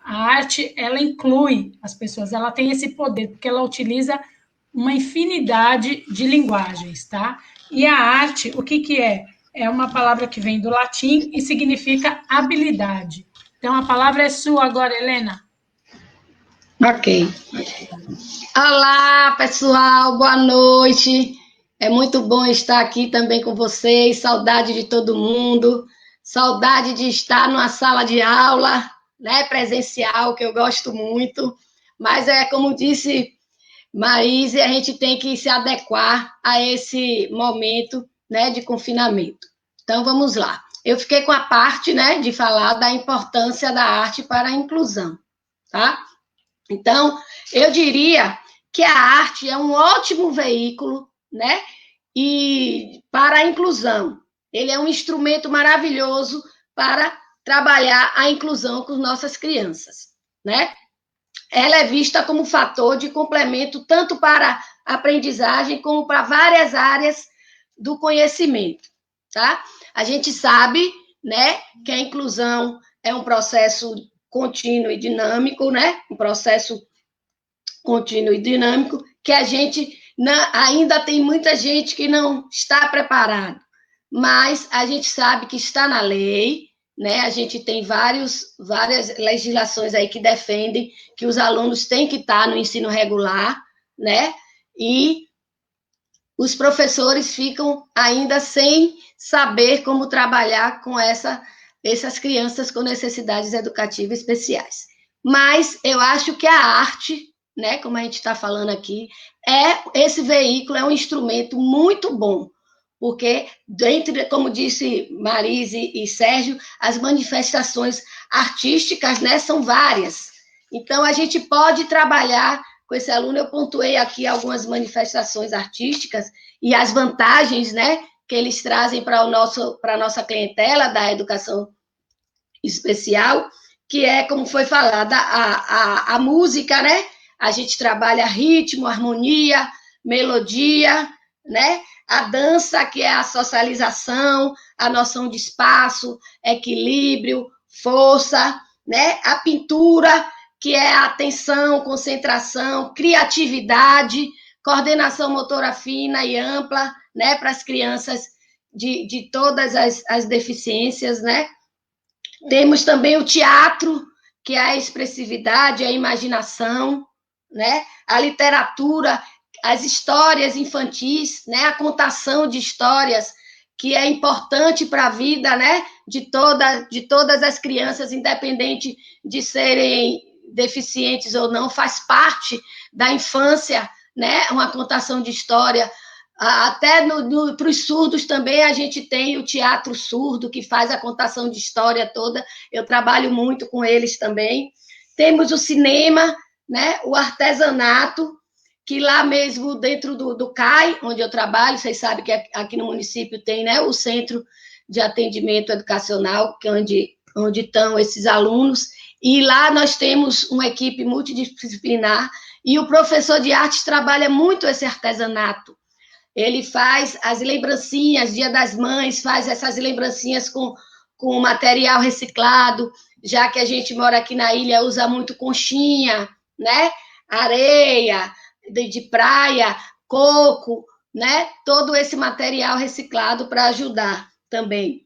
A arte, ela inclui as pessoas, ela tem esse poder, porque ela utiliza uma infinidade de linguagens, tá? E a arte, o que é? É uma palavra que vem do latim e significa habilidade. Então, a palavra é sua agora, Helena. Ok. Olá, pessoal, boa noite. É muito bom estar aqui também com vocês. Saudade de todo mundo. Saudade de estar numa sala de aula, né, presencial, que eu gosto muito. Mas como disse Marise, a gente tem que se adequar a esse momento, né, de confinamento. Então, vamos lá. Eu fiquei com a parte, né, de falar da importância da arte para a inclusão, tá? Então, eu diria que a arte é um ótimo veículo, né, e para a inclusão. Ele é um instrumento maravilhoso para trabalhar a inclusão com nossas crianças, né? Ela é vista como fator de complemento tanto para a aprendizagem como para várias áreas do conhecimento, tá? A gente sabe, né, que a inclusão é um processo contínuo e dinâmico, né? Um processo contínuo e dinâmico que a gente ainda tem muita gente que não está preparado, mas a gente sabe que está na lei, né? A gente tem várias legislações aí que defendem que os alunos têm que estar no ensino regular, né? E os professores ficam ainda sem saber como trabalhar com essas crianças com necessidades educativas especiais. Mas eu acho que a arte, né, como a gente está falando aqui, esse veículo é um instrumento muito bom, porque, como disse Marise e Sérgio, as manifestações artísticas, né, são várias. Então, a gente pode trabalhar com esse aluno. Eu pontuei aqui algumas manifestações artísticas e as vantagens, né, que eles trazem para a nossa clientela da educação especial, que é, como foi falado, a música, né? A gente trabalha ritmo, harmonia, melodia, né? A dança, que é a socialização, a noção de espaço, equilíbrio, força, né? A pintura, que é a atenção, concentração, criatividade, coordenação motora fina e ampla, né, para as crianças de todas as deficiências, né? Temos também o teatro, que é a expressividade, a imaginação, né? A literatura, as histórias infantis, né? A contação de histórias, que é importante para a vida, né? De todas as crianças, independente de serem deficientes ou não, faz parte da infância, né? Uma contação de história. Até para os surdos também a gente tem o teatro surdo, que faz a contação de história toda. Eu trabalho muito com eles também. Temos o cinema, né? O artesanato, que lá mesmo dentro do CAI, onde eu trabalho, vocês sabem que aqui no município tem, né, o Centro de Atendimento Educacional, que é onde estão esses alunos, e lá nós temos uma equipe multidisciplinar, e o professor de artes trabalha muito esse artesanato. Ele faz as lembrancinhas, Dia das Mães, faz essas lembrancinhas com material reciclado, já que a gente mora aqui na ilha, usa muito conchinha, né? Areia, de praia, coco, né? Todo esse material reciclado para ajudar também.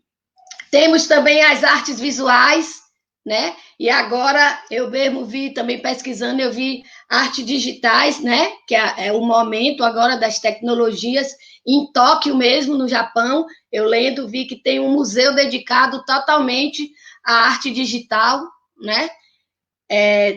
Temos também as artes visuais, né? E agora eu mesmo vi, também pesquisando, eu vi artes digitais, né? Que é o momento agora das tecnologias, em Tóquio mesmo, no Japão. Eu lendo, vi que tem um museu dedicado totalmente à arte digital, né?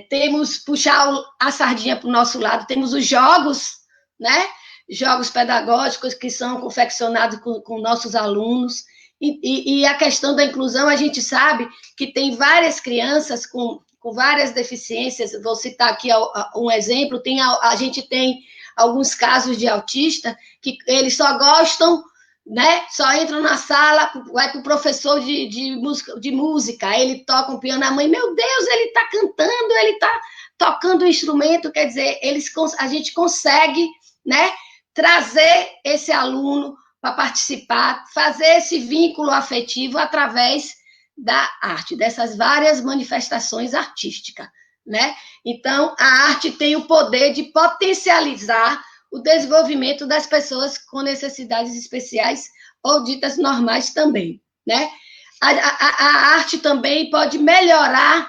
Temos, puxar a sardinha para o nosso lado, temos os jogos, né? Jogos pedagógicos que são confeccionados com nossos alunos. E a questão da inclusão, a gente sabe que tem várias crianças com várias deficiências. Vou citar aqui um exemplo. A gente tem alguns casos de autista que eles só gostam, né? Só entram na sala, vai para o professor de música, ele toca um piano, a mãe, meu Deus, ele está cantando, ele está tocando um instrumento. Quer dizer, a gente consegue, né, trazer esse aluno para participar, fazer esse vínculo afetivo através da arte, dessas várias manifestações artísticas, né? Então, a arte tem o poder de potencializar o desenvolvimento das pessoas com necessidades especiais ou ditas normais também, né? A arte também pode melhorar,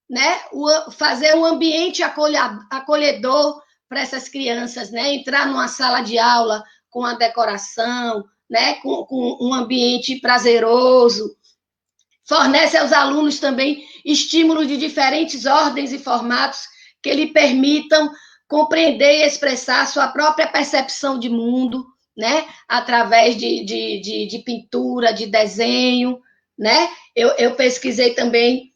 né? Fazer um ambiente acolhedor para essas crianças, né? Entrar numa sala de aula com a decoração, né? Com um ambiente prazeroso. Fornece aos alunos também estímulos de diferentes ordens e formatos que lhe permitam compreender e expressar sua própria percepção de mundo, né? Através de pintura, de desenho, né? Eu pesquisei também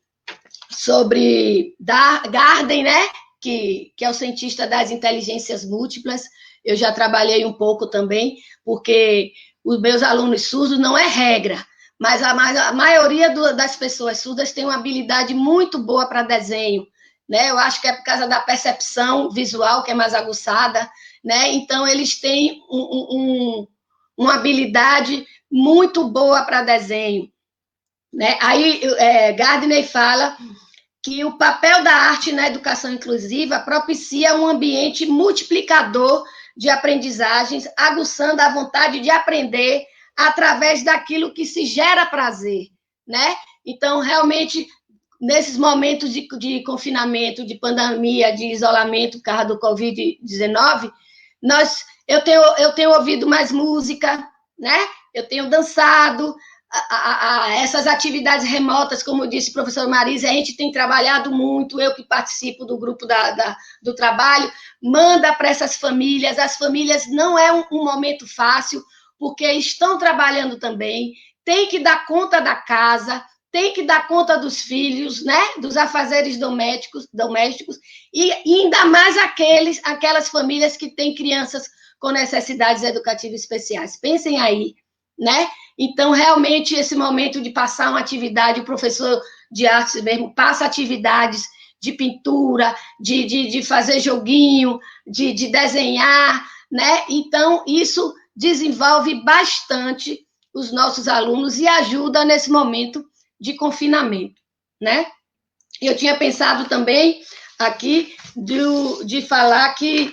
sobre Garden, né? Que é o cientista das inteligências múltiplas. Eu já trabalhei um pouco também, porque os meus alunos surdos não é regra, mas a maioria das pessoas surdas tem uma habilidade muito boa para desenho, né? Eu acho que é por causa da percepção visual, que é mais aguçada, né? Então, eles têm uma habilidade muito boa para desenho, né? Aí, Gardner fala que o papel da arte na educação inclusiva propicia um ambiente multiplicador de aprendizagens, aguçando a vontade de aprender através daquilo que se gera prazer, né? Então, realmente, nesses momentos de confinamento, de pandemia, de isolamento por causa do Covid-19, eu tenho ouvido mais música, né? Eu tenho dançado, essas atividades remotas, como disse o professor Marisa, a gente tem trabalhado muito, eu que participo do grupo do trabalho, manda para essas famílias. As famílias não é um momento fácil, porque estão trabalhando também, tem que dar conta da casa, tem que dar conta dos filhos, né? Dos afazeres domésticos, e ainda mais aquelas famílias que têm crianças com necessidades educativas especiais. Pensem aí, né? Então, realmente, esse momento de passar uma atividade, o professor de artes mesmo passa atividades de pintura, de fazer joguinho, de desenhar, né? Então, isso desenvolve bastante os nossos alunos e ajuda nesse momento de confinamento, né? Eu tinha pensado também aqui de falar que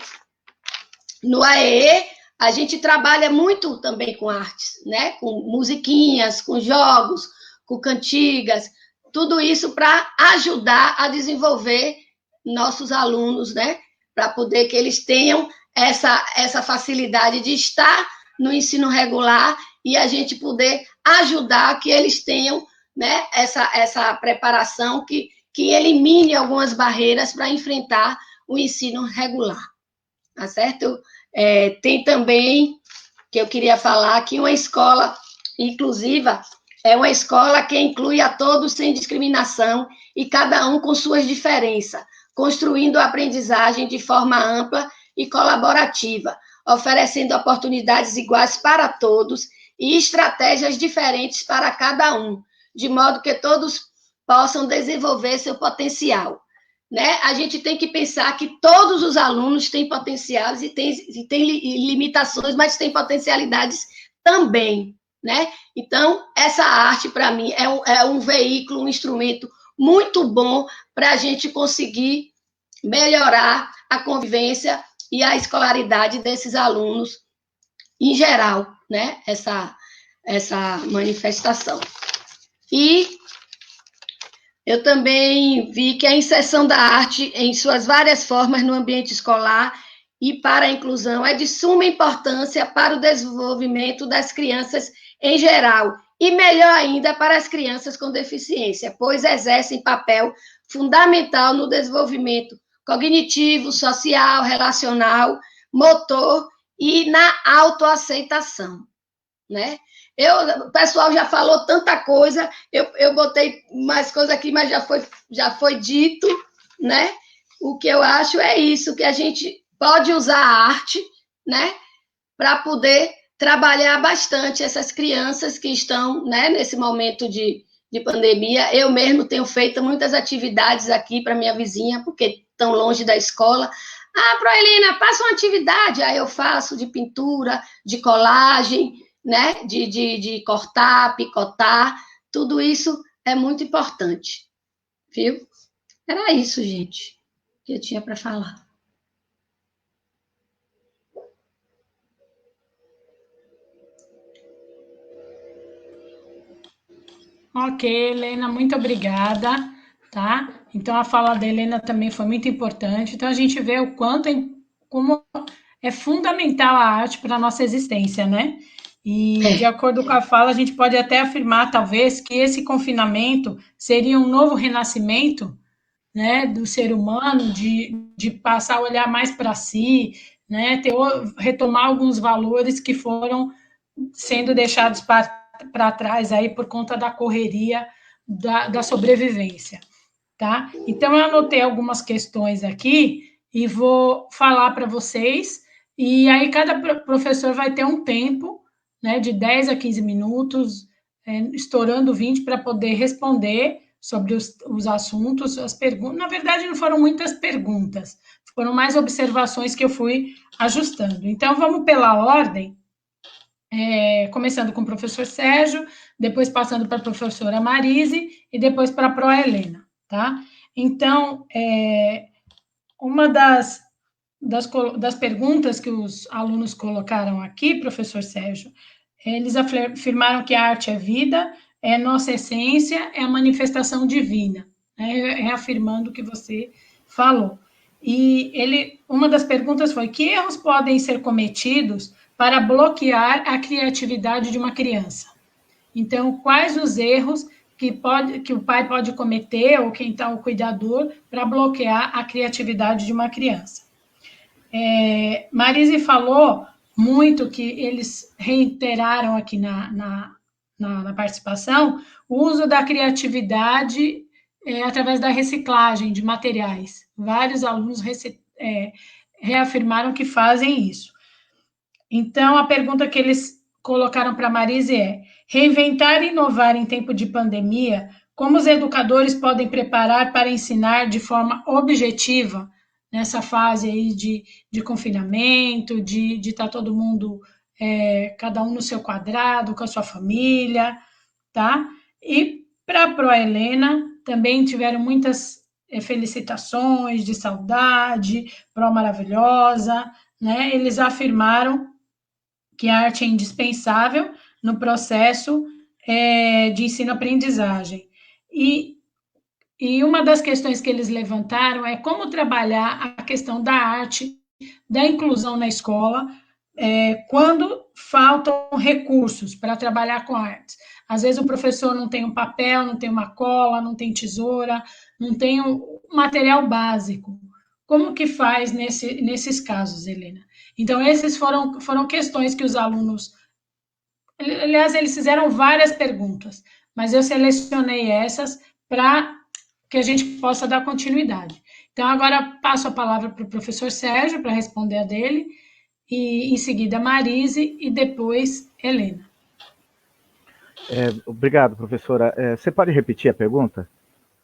no AEE a gente trabalha muito também com artes, né? Com musiquinhas, com jogos, com cantigas, tudo isso para ajudar a desenvolver nossos alunos, né? Para poder que eles tenham essa facilidade de estar no ensino regular e a gente poder ajudar que eles tenham, né, essa preparação que elimine algumas barreiras para enfrentar o ensino regular, tá certo? Tem também, que eu queria falar, que uma escola inclusiva é uma escola que inclui a todos sem discriminação e cada um com suas diferenças, construindo a aprendizagem de forma ampla e colaborativa, oferecendo oportunidades iguais para todos e estratégias diferentes para cada um, de modo que todos possam desenvolver seu potencial. Né? A gente tem que pensar que todos os alunos têm potenciais e têm limitações, mas têm potencialidades também. Né? Então, essa arte, para mim, é um veículo, um instrumento muito bom para a gente conseguir melhorar a convivência e a escolaridade desses alunos em geral, né? Essa manifestação. E eu também vi que a inserção da arte em suas várias formas no ambiente escolar e para a inclusão é de suma importância para o desenvolvimento das crianças em geral, e melhor ainda para as crianças com deficiência, pois exercem papel fundamental no desenvolvimento cognitivo, social, relacional, motor e na autoaceitação, né? O pessoal já falou tanta coisa, eu botei mais coisa aqui, mas já foi dito, né? O que eu acho é isso, que a gente pode usar a arte, né? Para poder trabalhar bastante essas crianças que estão, né, nesse momento de pandemia. Eu mesmo tenho feito muitas atividades aqui para minha vizinha, porque estão longe da escola. Proelina, passa uma atividade. Aí eu faço de pintura, de colagem, né, de cortar, picotar. Tudo isso é muito importante, viu? Era isso, gente, que eu tinha para falar. Ok, Helena, muito obrigada, tá? Então, a fala da Helena também foi muito importante. Então, a gente vê o quanto, como é fundamental a arte para a nossa existência, né? E, de acordo com a fala, a gente pode até afirmar, talvez, que esse confinamento seria um novo renascimento, né, do ser humano, de passar a olhar mais para si, né, retomar alguns valores que foram sendo deixados para trás aí por conta da correria da sobrevivência, tá? Então, eu anotei algumas questões aqui e vou falar para vocês, e aí cada professor vai ter um tempo, né, de 10 a 15 minutos, estourando 20, para poder responder sobre os assuntos, as perguntas. Na verdade, não foram muitas perguntas, foram mais observações que eu fui ajustando. Então, vamos pela ordem, começando com o professor Sérgio, depois passando para a professora Marise e depois para a Pro Helena, tá? Então, uma das perguntas que os alunos colocaram aqui, professor Sérgio, eles afirmaram que a arte é vida, é nossa essência, é a manifestação divina, né? Reafirmando o que você falou. E uma das perguntas foi: que erros podem ser cometidos para bloquear a criatividade de uma criança? Então, quais os erros que o pai pode cometer, ou quem está o cuidador, para bloquear a criatividade de uma criança? Marise falou muito, que eles reiteraram aqui na participação, o uso da criatividade através da reciclagem de materiais. Vários alunos reafirmaram que fazem isso. Então, a pergunta que eles colocaram para a Marise é: reinventar e inovar em tempo de pandemia, como os educadores podem preparar para ensinar de forma objetiva nessa fase aí de confinamento, de estar todo mundo, cada um no seu quadrado, com a sua família, tá? E para a Pro Helena, também tiveram muitas felicitações, de saudade, pró maravilhosa, né? Eles afirmaram que a arte é indispensável no processo de ensino-aprendizagem. E uma das questões que eles levantaram é como trabalhar a questão da arte, da inclusão na escola, quando faltam recursos para trabalhar com artes. Às vezes o professor não tem um papel, não tem uma cola, não tem tesoura, não tem um material básico. Como que faz nesses casos, Helena? Então, esses foram questões que os alunos... Aliás, eles fizeram várias perguntas, mas eu selecionei essas para que a gente possa dar continuidade. Então, agora passo a palavra para o professor Sérgio para responder a dele, e em seguida Marise e depois Helena. Obrigado, professora. Você pode repetir a pergunta,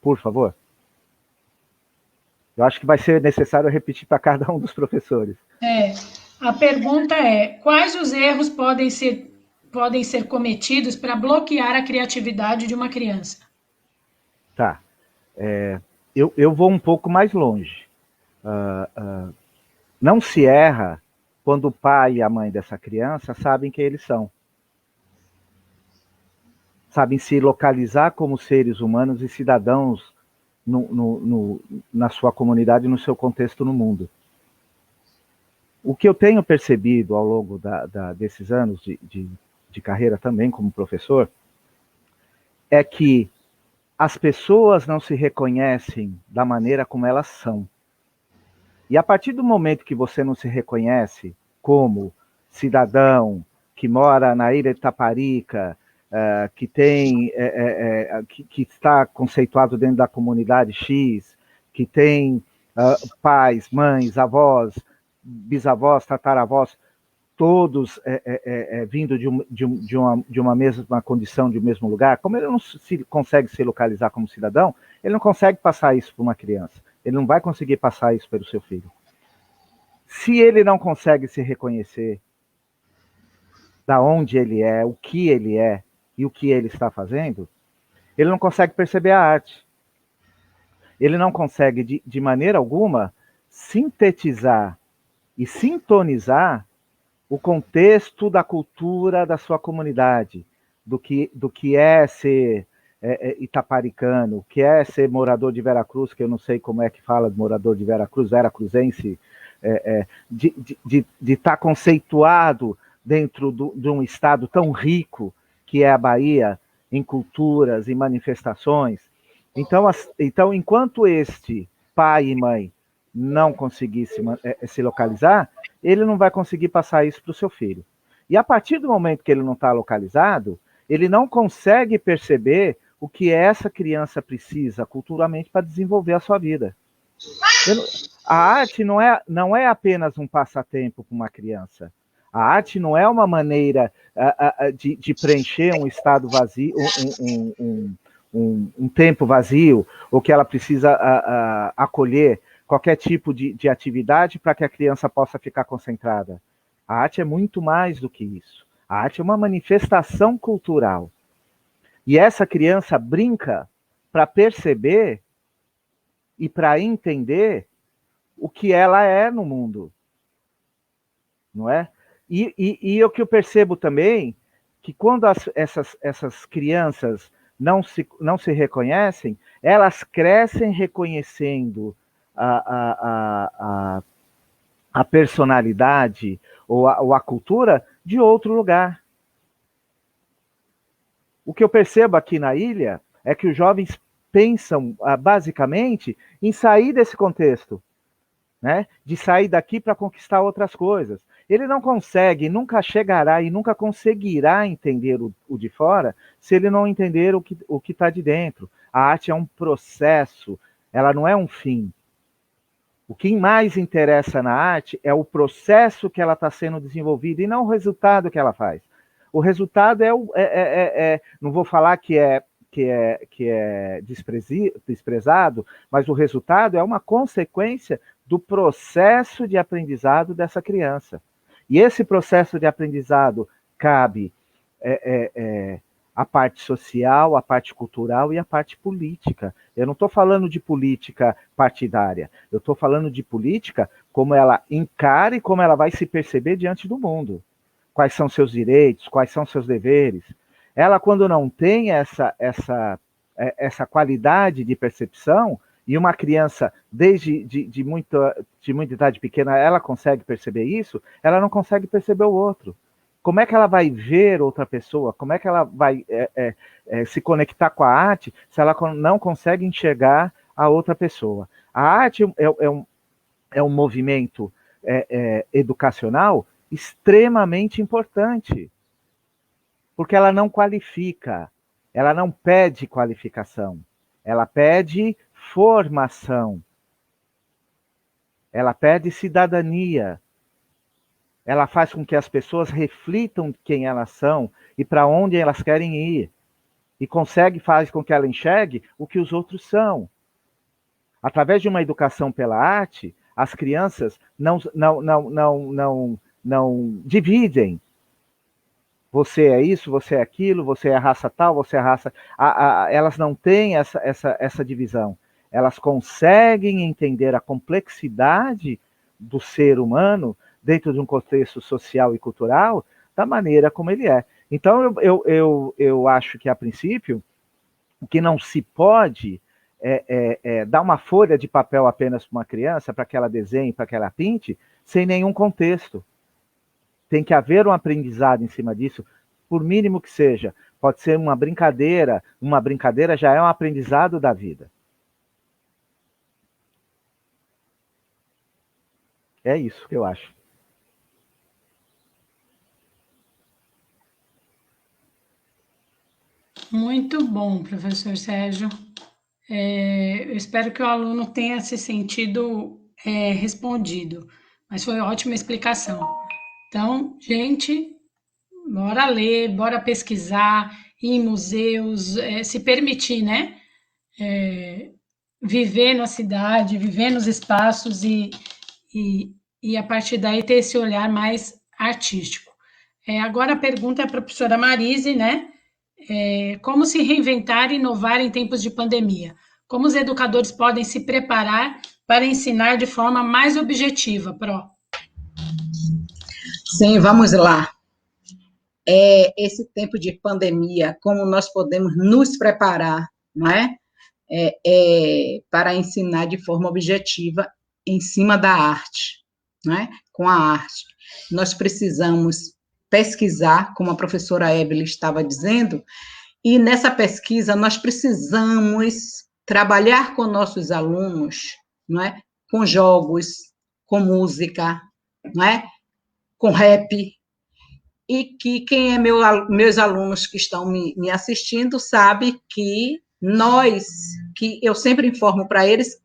por favor? Eu acho que vai ser necessário repetir para cada um dos professores. A pergunta é: quais os erros podem ser cometidos para bloquear a criatividade de uma criança? Tá. Eu vou um pouco mais longe. Não se erra quando o pai e a mãe dessa criança sabem quem eles são. Sabem se localizar como seres humanos e cidadãos na sua comunidade, no seu contexto no mundo. O que eu tenho percebido ao longo desses anos de carreira também como professor é que as pessoas não se reconhecem da maneira como elas são. E a partir do momento que você não se reconhece como cidadão que mora na ilha de Taparica, que está conceituado dentro da comunidade X, que tem pais, mães, avós, bisavós, tataravós, todos vindo de uma mesma condição, de um mesmo lugar, como ele não consegue se localizar como cidadão, ele não consegue passar isso para uma criança. Ele não vai conseguir passar isso para o seu filho. Se ele não consegue se reconhecer da onde ele é, o que ele é e o que ele está fazendo, ele não consegue perceber a arte. Ele não consegue, de maneira alguma, sintetizar e sintonizar o contexto da cultura da sua comunidade, do que é ser itaparicano, o que é ser morador de Veracruz, que eu não sei como é que fala de morador de Veracruz, veracruzense, de estar conceituado dentro de um estado tão rico que é a Bahia, em culturas e manifestações. Então, enquanto este pai e mãe não conseguir se localizar, ele não vai conseguir passar isso para o seu filho. E a partir do momento que ele não está localizado, ele não consegue perceber o que essa criança precisa culturalmente para desenvolver a sua vida. A arte não é apenas um passatempo para uma criança. A arte não é uma maneira de preencher um estado vazio, um tempo vazio, ou que ela precisa acolher qualquer tipo de atividade para que a criança possa ficar concentrada. A arte é muito mais do que isso. A arte é uma manifestação cultural. E essa criança brinca para perceber e para entender o que ela é no mundo. Não é? E o que eu percebo também, que quando essas crianças não se reconhecem, elas crescem reconhecendo a personalidade ou a cultura de outro lugar. O que eu percebo aqui na ilha é que os jovens pensam basicamente em sair desse contexto, né? De sair daqui para conquistar outras coisas. Ele não consegue, nunca chegará e nunca conseguirá entender o de fora se ele não entender o que está de dentro. A arte é um processo, ela não é um fim. O que mais interessa na arte é o processo que ela está sendo desenvolvida e não o resultado que ela faz. O resultado não vou falar que é desprezado, mas o resultado é uma consequência do processo de aprendizado dessa criança. E esse processo de aprendizado cabe a parte social, a parte cultural e a parte política. Eu não estou falando de política partidária, eu estou falando de política como ela encara e como ela vai se perceber diante do mundo. Quais são seus direitos, quais são seus deveres. Ela, quando não tem essa qualidade de percepção, e uma criança, desde de muita idade pequena, ela consegue perceber isso, ela não consegue perceber o outro. Como é que ela vai ver outra pessoa? Como é que ela vai se conectar com a arte se ela não consegue enxergar a outra pessoa? A arte é um movimento educacional extremamente importante, porque ela não qualifica, ela não pede qualificação, ela pede formação, ela pede cidadania, ela faz com que as pessoas reflitam quem elas são e para onde elas querem ir, e faz com que ela enxergue o que os outros são. Através de uma educação pela arte, as crianças não dividem. Você é isso, você é aquilo, você é raça tal, você é raça... Elas não têm essa divisão. Elas conseguem entender a complexidade do ser humano dentro de um contexto social e cultural da maneira como ele é. Então, eu acho que, a princípio, o que não se pode dar uma folha de papel apenas para uma criança, para que ela desenhe, para que ela pinte, sem nenhum contexto. Tem que haver um aprendizado em cima disso, por mínimo que seja. Pode ser uma brincadeira já é um aprendizado da vida. É isso que eu acho. Muito bom, professor Sérgio. Eu espero que o aluno tenha se sentido respondido, mas foi ótima explicação. Então, gente, bora ler, bora pesquisar, ir em museus, se permitir, né? Viver na cidade, viver nos espaços e a partir daí ter esse olhar mais artístico. Agora a pergunta é para a professora Marise, né? Como se reinventar e inovar em tempos de pandemia? Como os educadores podem se preparar para ensinar de forma mais objetiva, Pro? Sim, vamos lá. Esse tempo de pandemia, como nós podemos nos preparar, não é? Para ensinar de forma objetiva em cima da arte, não é? Com a arte. Nós precisamos pesquisar, como a professora Evelyn estava dizendo, e nessa pesquisa nós precisamos trabalhar com nossos alunos, não é? Com jogos, com música, não é? Com rap, e que quem é meus alunos que estão me assistindo sabe que eu sempre informo para eles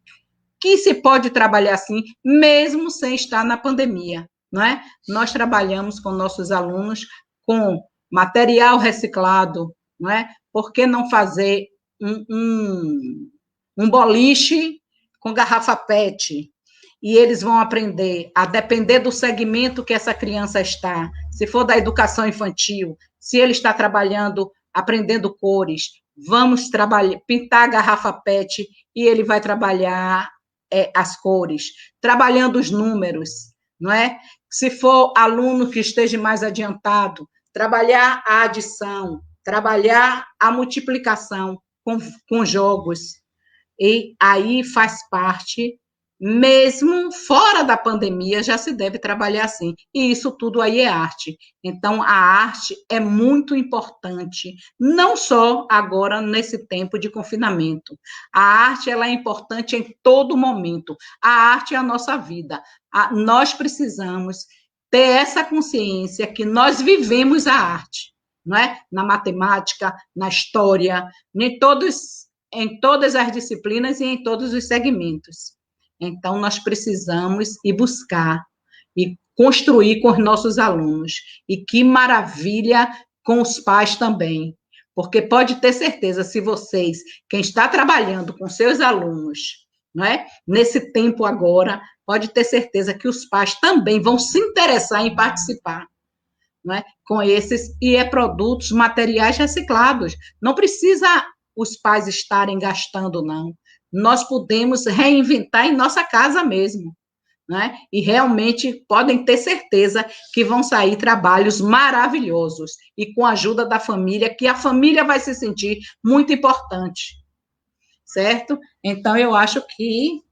que se pode trabalhar assim, mesmo sem estar na pandemia, não é? Nós trabalhamos com nossos alunos com material reciclado, não é? Por que não fazer um boliche com garrafa PET? E eles vão aprender a depender do segmento que essa criança está. Se for da educação infantil, se ele está trabalhando, aprendendo cores, vamos pintar a garrafa PET e ele vai trabalhar as cores, trabalhando os números, não é? Se for aluno que esteja mais adiantado, trabalhar a adição, trabalhar a multiplicação com jogos. E aí faz parte, mesmo fora da pandemia, já se deve trabalhar assim. E isso tudo aí é arte. Então, a arte é muito importante, não só agora, nesse tempo de confinamento. A arte, ela é importante em todo momento. A arte é a nossa vida. Nós precisamos ter essa consciência que nós vivemos a arte, não é? Na matemática, na história, em todas as disciplinas e em todos os segmentos. Então, nós precisamos ir buscar e construir com os nossos alunos. E que maravilha com os pais também. Porque pode ter certeza, se vocês, quem está trabalhando com seus alunos, não é? Nesse tempo agora, pode ter certeza que os pais também vão se interessar em participar. não é? Com esses, e produtos, materiais reciclados. Não precisa os pais estarem gastando, não. Nós podemos reinventar em nossa casa mesmo, né? E realmente podem ter certeza que vão sair trabalhos maravilhosos e com a ajuda da família, que a família vai se sentir muito importante, certo? Então, eu acho que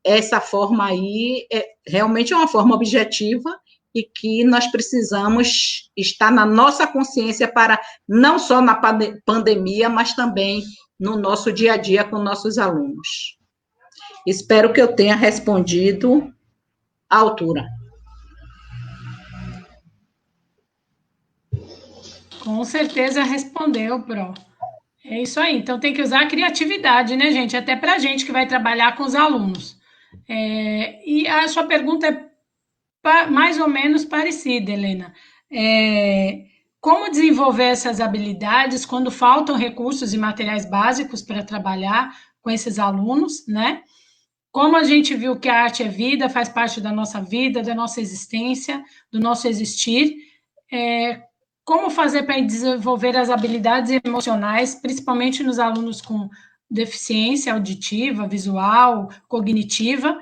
essa forma aí realmente é uma forma objetiva e que nós precisamos estar na nossa consciência para, não só na pandemia, mas também no nosso dia a dia com nossos alunos. Espero que eu tenha respondido à altura. Com certeza respondeu, Pro. É isso aí. Então tem que usar a criatividade, né, gente? Até para a gente que vai trabalhar com os alunos. E a sua pergunta é mais ou menos parecida, Helena. Como desenvolver essas habilidades quando faltam recursos e materiais básicos para trabalhar com esses alunos, né? Como a gente viu que a arte é vida, faz parte da nossa vida, da nossa existência, do nosso existir, como fazer para desenvolver as habilidades emocionais, principalmente nos alunos com deficiência auditiva, visual, cognitiva,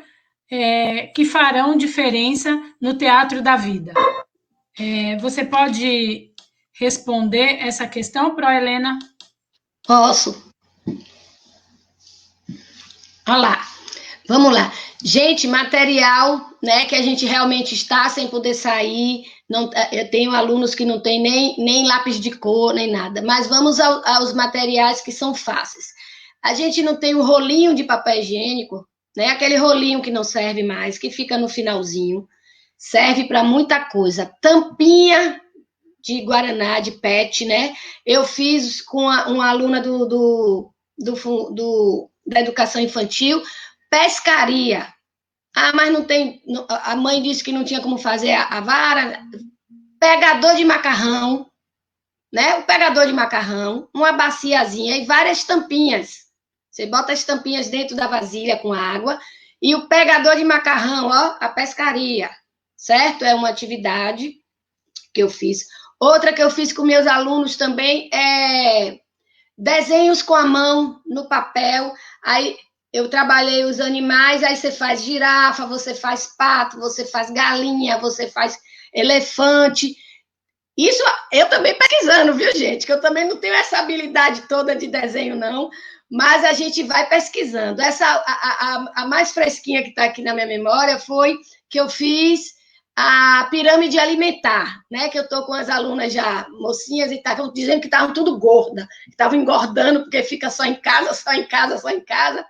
que farão diferença no teatro da vida? Você pode responder essa questão, Pro Helena? Posso. Olha lá. Vamos lá. Gente, material, né, que a gente realmente está sem poder sair. Não, eu tenho alunos que não têm nem lápis de cor, nem nada. Mas vamos aos materiais que são fáceis. A gente não tem o rolinho de papel higiênico, né? Aquele rolinho que não serve mais, que fica no finalzinho. Serve para muita coisa. Tampinha de Guaraná, de PET, né? Eu fiz com uma aluna da educação infantil, pescaria. Ah, mas não tem. A mãe disse que não tinha como fazer a vara. Pegador de macarrão, né? O pegador de macarrão, uma baciazinha e várias tampinhas. Você bota as tampinhas dentro da vasilha com água e o pegador de macarrão, ó, a pescaria, certo? É uma atividade que eu fiz. Outra que eu fiz com meus alunos também é desenhos com a mão no papel. Aí eu trabalhei os animais, aí você faz girafa, você faz pato, você faz galinha, você faz elefante. Isso eu também pesquisando, viu, gente? Que eu também não tenho essa habilidade toda de desenho, não. Mas a gente vai pesquisando. A mais fresquinha que está aqui na minha memória foi que eu fiz a pirâmide alimentar, né? Que eu estou com as alunas já mocinhas e estavam dizendo que estavam tudo gorda, estavam engordando porque fica só em casa, só em casa, só em casa.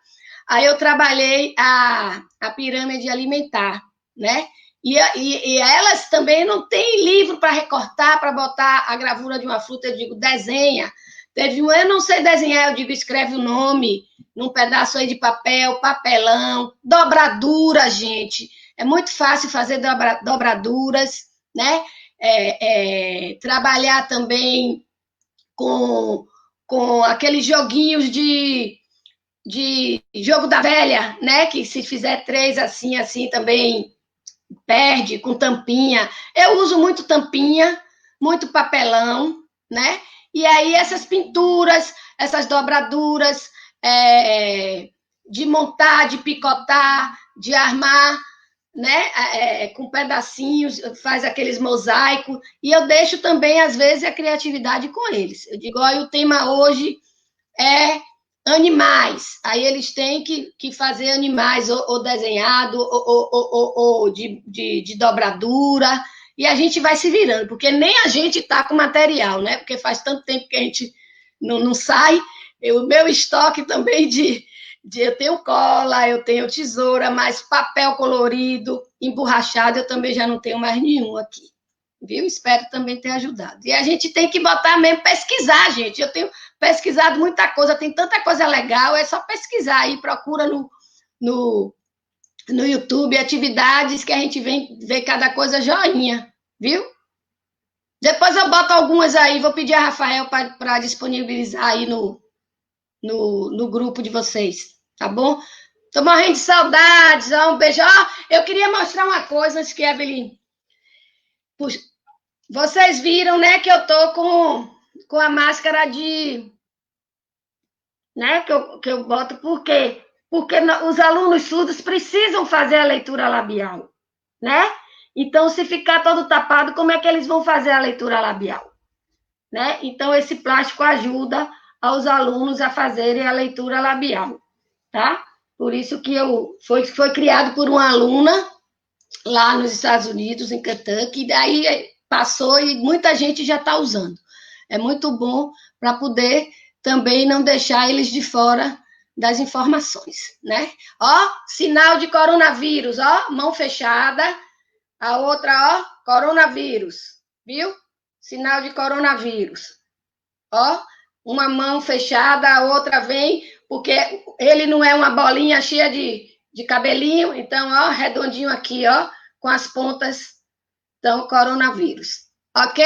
Aí eu trabalhei a pirâmide alimentar, né? E elas também não têm livro para recortar, para botar a gravura de uma fruta. Eu digo, desenha. Teve um, eu não sei desenhar, eu digo, escreve o nome num pedaço aí de papel, papelão, dobradura, gente. É muito fácil fazer dobraduras, né? Trabalhar também com aqueles joguinhos de jogo da velha, né? Que se fizer 3 assim também perde, com tampinha. Eu uso muito tampinha, muito papelão, né? E aí essas pinturas, essas dobraduras, de montar, de picotar, de armar, né? Com pedacinhos, faz aqueles mosaicos. E eu deixo também, às vezes, a criatividade com eles. Eu digo, olha, o tema hoje é animais, aí eles têm que fazer animais ou desenhado ou de dobradura, e a gente vai se virando, porque nem a gente está com material, né? Porque faz tanto tempo que a gente não sai. O meu estoque também eu tenho cola, eu tenho tesoura, mas papel colorido, emborrachado, eu também já não tenho mais nenhum aqui. Viu? Espero também ter ajudado. E a gente tem que botar mesmo, pesquisar, gente. Eu tenho pesquisado muita coisa, tem tanta coisa legal, é só pesquisar aí, procura no YouTube, atividades que a gente vem ver cada coisa joinha, viu? Depois eu boto algumas aí, vou pedir a Rafael para disponibilizar aí no grupo de vocês, tá bom? Tô morrendo de saudades, um beijo. Eu queria mostrar uma coisa antes que a Evelyn Vocês viram, né, que eu tô com a máscara de... Né, que eu boto, por quê? Porque os alunos surdos precisam fazer a leitura labial, né? Então, se ficar todo tapado, como é que eles vão fazer a leitura labial? Né? Então, esse plástico ajuda aos alunos a fazerem a leitura labial, tá? Por isso que foi criado por uma aluna lá nos Estados Unidos, em Kentucky, e daí passou e muita gente já está usando. É muito bom para poder também não deixar eles de fora das informações, né? Ó, sinal de coronavírus, ó, mão fechada, a outra, ó, coronavírus, viu? Sinal de coronavírus. Ó, uma mão fechada, a outra vem, porque ele não é uma bolinha cheia de cabelinho, então, ó, redondinho aqui, ó, com as pontas, então, coronavírus. Ok?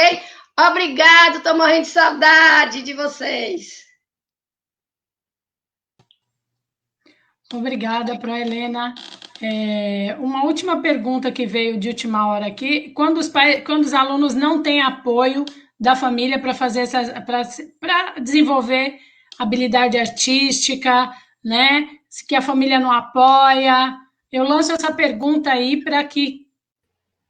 Obrigado, tô morrendo de saudade de vocês. Obrigada, Pro Helena. Uma última pergunta que veio de última hora aqui: quando os alunos não têm apoio da família para fazer para desenvolver habilidade artística, né? Que a família não apoia, eu lanço essa pergunta aí para que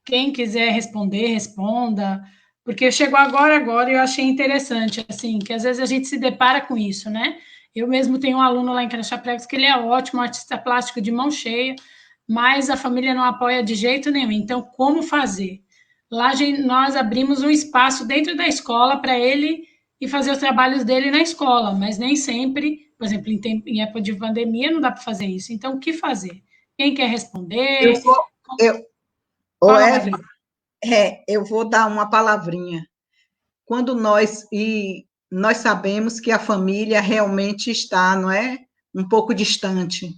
quem quiser responder, responda, porque chegou agora e eu achei interessante, assim, que às vezes a gente se depara com isso, né? Eu mesmo tenho um aluno lá em Crachapregos que ele é ótimo, artista plástico de mão cheia, mas a família não apoia de jeito nenhum. Então, como fazer? Lá nós abrimos um espaço dentro da escola para ele ir fazer os trabalhos dele na escola, mas nem sempre, por exemplo, em época de pandemia, não dá para fazer isso. Então, o que fazer? Quem quer responder? Evelyn, eu vou dar uma palavrinha. Quando nós sabemos que a família realmente está, não é, um pouco distante.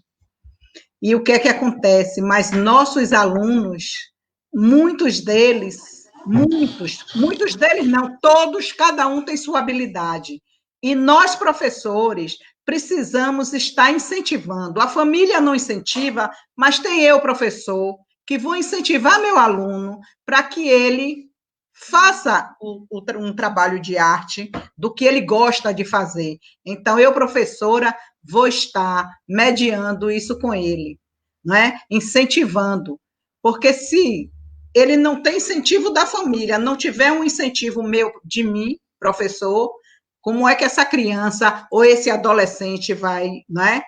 E o que é que acontece? Mas nossos alunos, muitos deles não, todos, cada um tem sua habilidade. E nós, professores, precisamos estar incentivando. A família não incentiva, mas tem eu, professor, que vou incentivar meu aluno para que ele faça um trabalho de arte do que ele gosta de fazer. Então, eu, professora, vou estar mediando isso com ele, não é? Incentivando. Porque se ele não tem incentivo da família, não tiver um incentivo meu, de mim, professor, como é que essa criança ou esse adolescente vai, não é?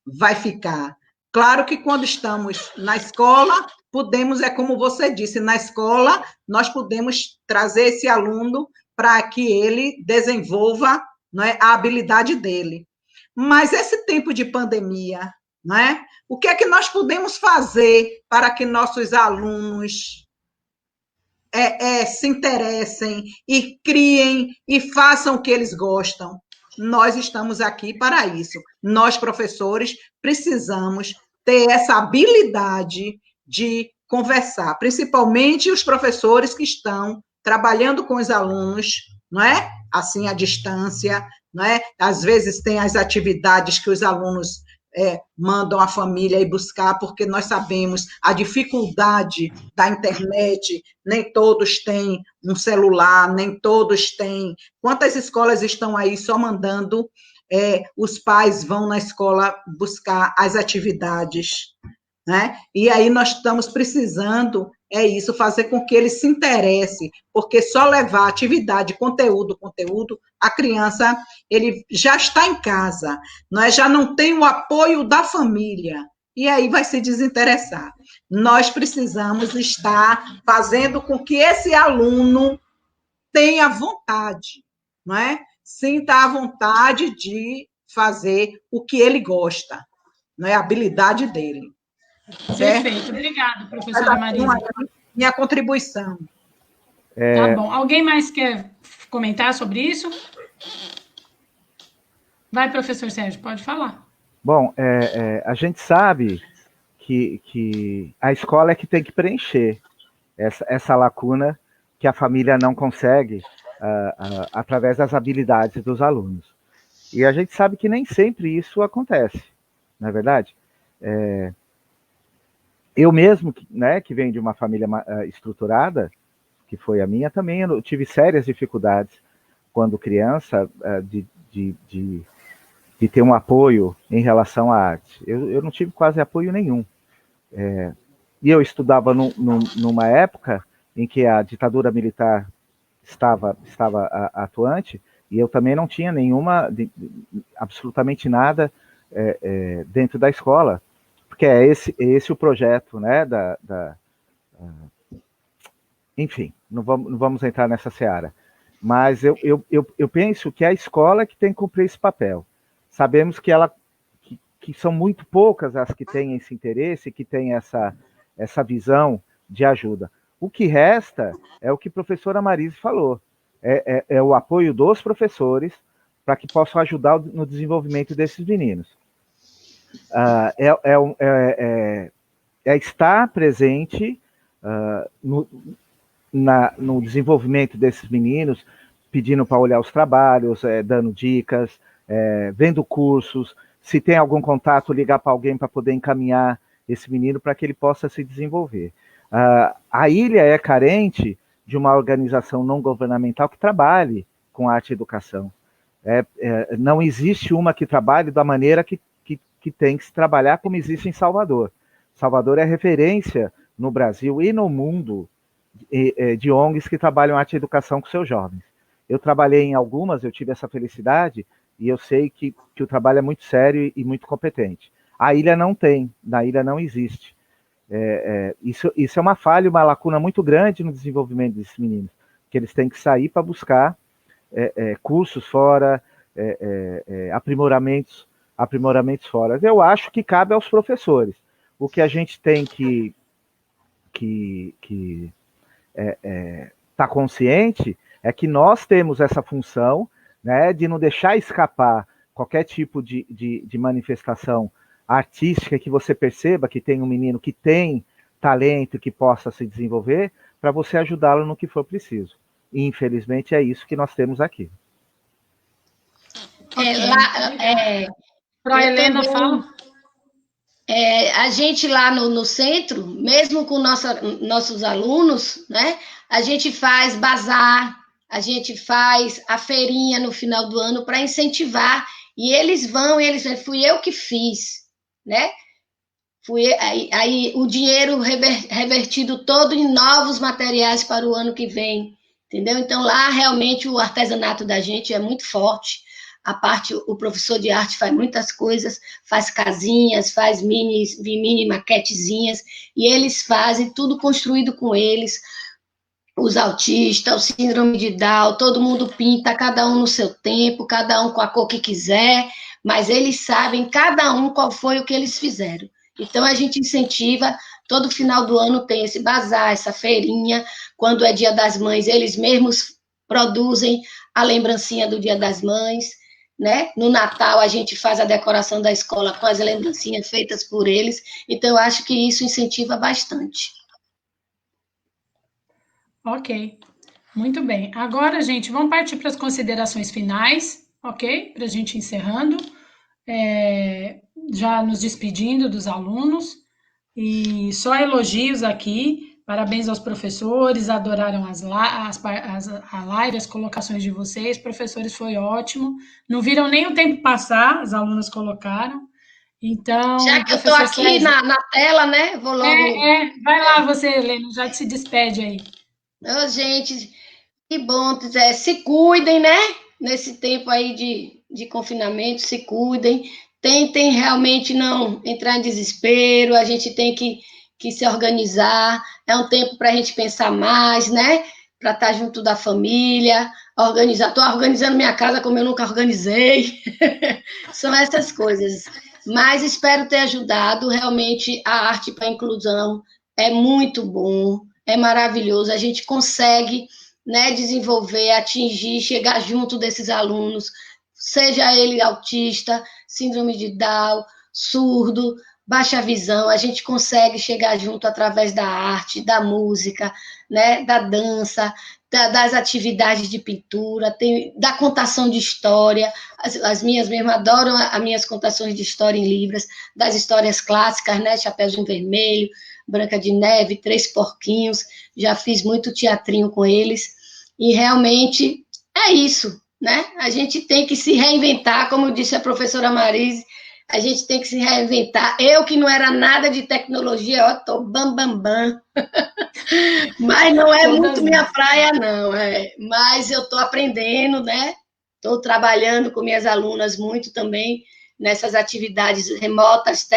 Vai ficar? Claro que quando estamos na escola, podemos, é como você disse, na escola, nós podemos trazer esse aluno para que ele desenvolva, não é, a habilidade dele. Mas esse tempo de pandemia, não é? O que é que nós podemos fazer para que nossos alunos se interessem e criem e façam o que eles gostam? Nós estamos aqui para isso. Nós, professores, precisamos ter essa habilidade de conversar, principalmente os professores que estão trabalhando com os alunos, não é? Assim, à distância, não é? Às vezes tem as atividades que os alunos mandam a família ir buscar, porque nós sabemos a dificuldade da internet, nem todos têm um celular, nem todos têm. Quantas escolas estão aí só mandando, os pais vão na escola buscar as atividades, né? E aí nós estamos precisando, isso, fazer com que ele se interesse, porque só levar atividade, conteúdo, a criança, ele já está em casa, não é? Já não tem o apoio da família, e aí vai se desinteressar. Nós precisamos estar fazendo com que esse aluno tenha vontade, não é? Sinta a vontade de fazer o que ele gosta, não é? A habilidade dele. Certo? Perfeito, obrigada, professora Marisa. Minha contribuição. Tá bom. Alguém mais quer comentar sobre isso? Vai, professor Sérgio, pode falar. Bom, a gente sabe que a escola é que tem que preencher essa lacuna que a família não consegue através das habilidades dos alunos. E a gente sabe que nem sempre isso acontece, não é verdade? Eu mesmo, né, que venho de uma família estruturada, que foi a minha, também eu tive sérias dificuldades quando criança de ter um apoio em relação à arte. Eu não tive quase apoio nenhum. E eu estudava numa época em que a ditadura militar estava atuante, e eu também não tinha absolutamente nada dentro da escola, porque é esse o projeto, né, enfim, não vamos entrar nessa seara. Mas eu penso que é a escola que tem que cumprir esse papel. Sabemos que são muito poucas as que têm esse interesse, que têm essa visão de ajuda. O que resta é o que a professora Marise falou, é o apoio dos professores para que possam ajudar no desenvolvimento desses meninos. É estar presente no desenvolvimento desses meninos, pedindo para olhar os trabalhos, dando dicas, vendo cursos, se tem algum contato, ligar para alguém para poder encaminhar esse menino para que ele possa se desenvolver. A ilha é carente de uma organização não governamental que trabalhe com arte e educação. Não existe uma que trabalhe da maneira que tem que se trabalhar como existe em Salvador. Salvador é referência no Brasil e no mundo de ONGs que trabalham arte e educação com seus jovens. Eu trabalhei em algumas, eu tive essa felicidade, e eu sei que o trabalho é muito sério e muito competente. A ilha não tem, na ilha não existe. Isso é uma falha, uma lacuna muito grande no desenvolvimento desses meninos, que eles têm que sair para buscar cursos fora, aprimoramentos fora. Eu acho que cabe aos professores. O que a gente tem que tá consciente é que nós temos essa função, né, de não deixar escapar qualquer tipo de manifestação artística que você perceba que tem um menino que tem talento, que possa se desenvolver, para você ajudá-lo no que for preciso. E, infelizmente, é isso que nós temos aqui. Pro Helena, fala. A gente lá no centro, mesmo com nossos alunos, né, a gente faz bazar, a gente faz a feirinha no final do ano para incentivar, e eles vão, fui eu que fiz, né? Aí o dinheiro revertido todo em novos materiais para o ano que vem, entendeu? Então lá realmente o artesanato da gente é muito forte. O professor de arte faz muitas coisas, faz casinhas, faz mini maquetezinhas, e eles fazem tudo construído com eles. Os autistas, o síndrome de Down, todo mundo pinta, cada um no seu tempo, cada um com a cor que quiser, mas eles sabem, cada um, qual foi o que eles fizeram. Então, a gente incentiva, todo final do ano tem esse bazar, essa feirinha, quando é Dia das Mães, eles mesmos produzem a lembrancinha do Dia das Mães, né? No Natal, a gente faz a decoração da escola com as lembrancinhas feitas por eles, então, eu acho que isso incentiva bastante. Ok, muito bem. Agora, gente, vamos partir para as considerações finais, ok? Para a gente encerrando, já nos despedindo dos alunos, e só elogios aqui, parabéns aos professores, adoraram as live, as colocações de vocês, professores, foi ótimo, não viram nem o tempo passar, as alunas colocaram, então... Já que eu estou aqui na tela, né, vou logo... vai lá você, Helena, já se despede aí. Gente, que bom, se cuidem, né? Nesse tempo aí de confinamento, se cuidem. Tentem realmente não entrar em desespero, a gente tem que se organizar. É um tempo para a gente pensar mais, né? Para estar junto da família, estou organizando minha casa como eu nunca organizei. São essas coisas. Mas espero ter ajudado. Realmente, a arte para a inclusão é muito bom. É maravilhoso, a gente consegue, né, desenvolver, atingir, chegar junto desses alunos, seja ele autista, síndrome de Down, surdo, baixa visão, a gente consegue chegar junto através da arte, da música, né, da dança, das atividades de pintura, da contação de história, as minhas mesmo adoram as minhas contações de história em Libras, das histórias clássicas, né, Chapeuzinho Vermelho, Branca de Neve, Três Porquinhos, já fiz muito teatrinho com eles, e realmente é isso, né? A gente tem que se reinventar, como disse a professora Marise, a gente tem que se reinventar. Eu, que não era nada de tecnologia, ó, tô bam, bam, bam. Mas não é muito minha praia, não. Mas eu estou aprendendo, né? Estou trabalhando com minhas alunas muito também nessas atividades remotas,